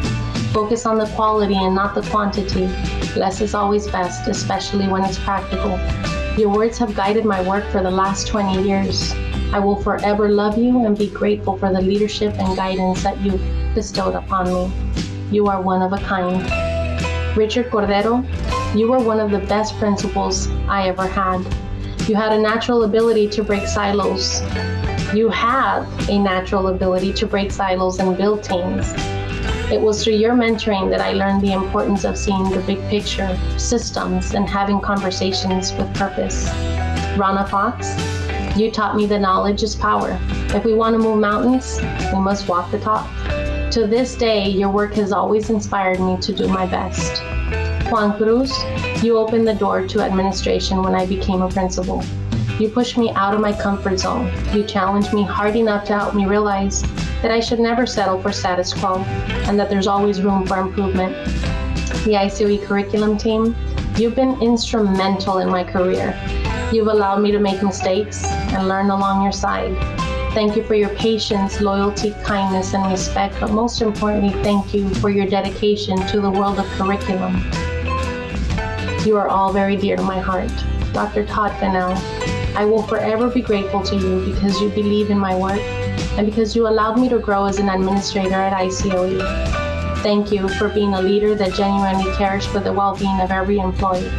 Focus on the quality and not the quantity. Less is always best, especially when it's practical. Your words have guided my work for the last 20 years. I will forever love you and be grateful for the leadership and guidance that you've bestowed upon me. You are one of a kind. Richard Cordero, you were one of the best principals I ever had. You had a natural ability to break silos. You have a natural ability to break silos and build teams. It was through your mentoring that I learned the importance of seeing the big picture, systems, and having conversations with purpose. Rana Fox, you taught me that knowledge is power. If we want to move mountains, we must walk the talk. To this day, your work has always inspired me to do my best. Juan Cruz, you opened the door to administration when I became a principal. You pushed me out of my comfort zone. You challenged me hard enough to help me realize that I should never settle for status quo and that there's always room for improvement. The ICOE curriculum team, you've been instrumental in my career. You've allowed me to make mistakes and learn along your side. Thank you for your patience, loyalty, kindness, and respect, but most importantly, thank you for your dedication to the world of curriculum. You are all very dear to my heart. Dr. Todd Fennell, I will forever be grateful to you because you believe in my work and because you allowed me to grow as an administrator at ICOE. Thank you for being a leader that genuinely cares for the well-being of every employee.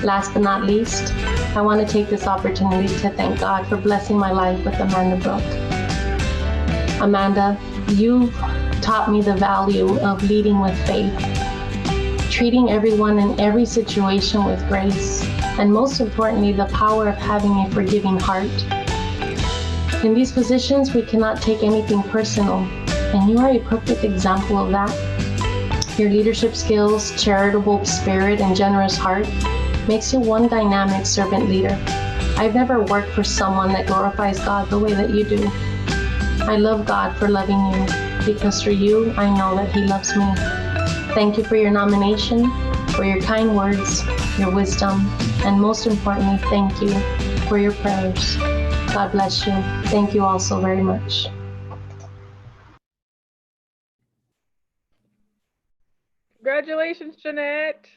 Last but not least, I want to take this opportunity to thank God for blessing my life with Amanda Brooke. Amanda, you've taught me the value of leading with faith, treating everyone in every situation with grace, and most importantly, the power of having a forgiving heart. In these positions, we cannot take anything personal, and you are a perfect example of that. Your leadership skills, charitable spirit, and generous heart makes you one dynamic servant leader. I've never worked for someone that glorifies God the way that you do. I love God for loving you, because through you, I know that He loves me. Thank you for your nomination, for your kind words, your wisdom, and most importantly, thank you for your prayers. God bless you. Thank you all so very much. Congratulations, Jeanette.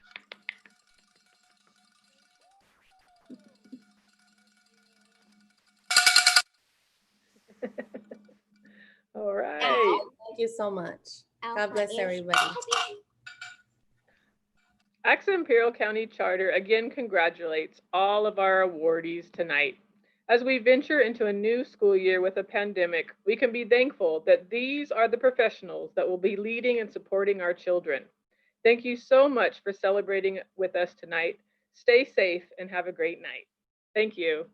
All right. Thank you so much. God bless everybody. ACSA Imperial County Charter again congratulates all of our awardees tonight. As we venture into a new school year with a pandemic, we can be thankful that these are the professionals that will be leading and supporting our children. Thank you so much for celebrating with us tonight. Stay safe and have a great night. Thank you.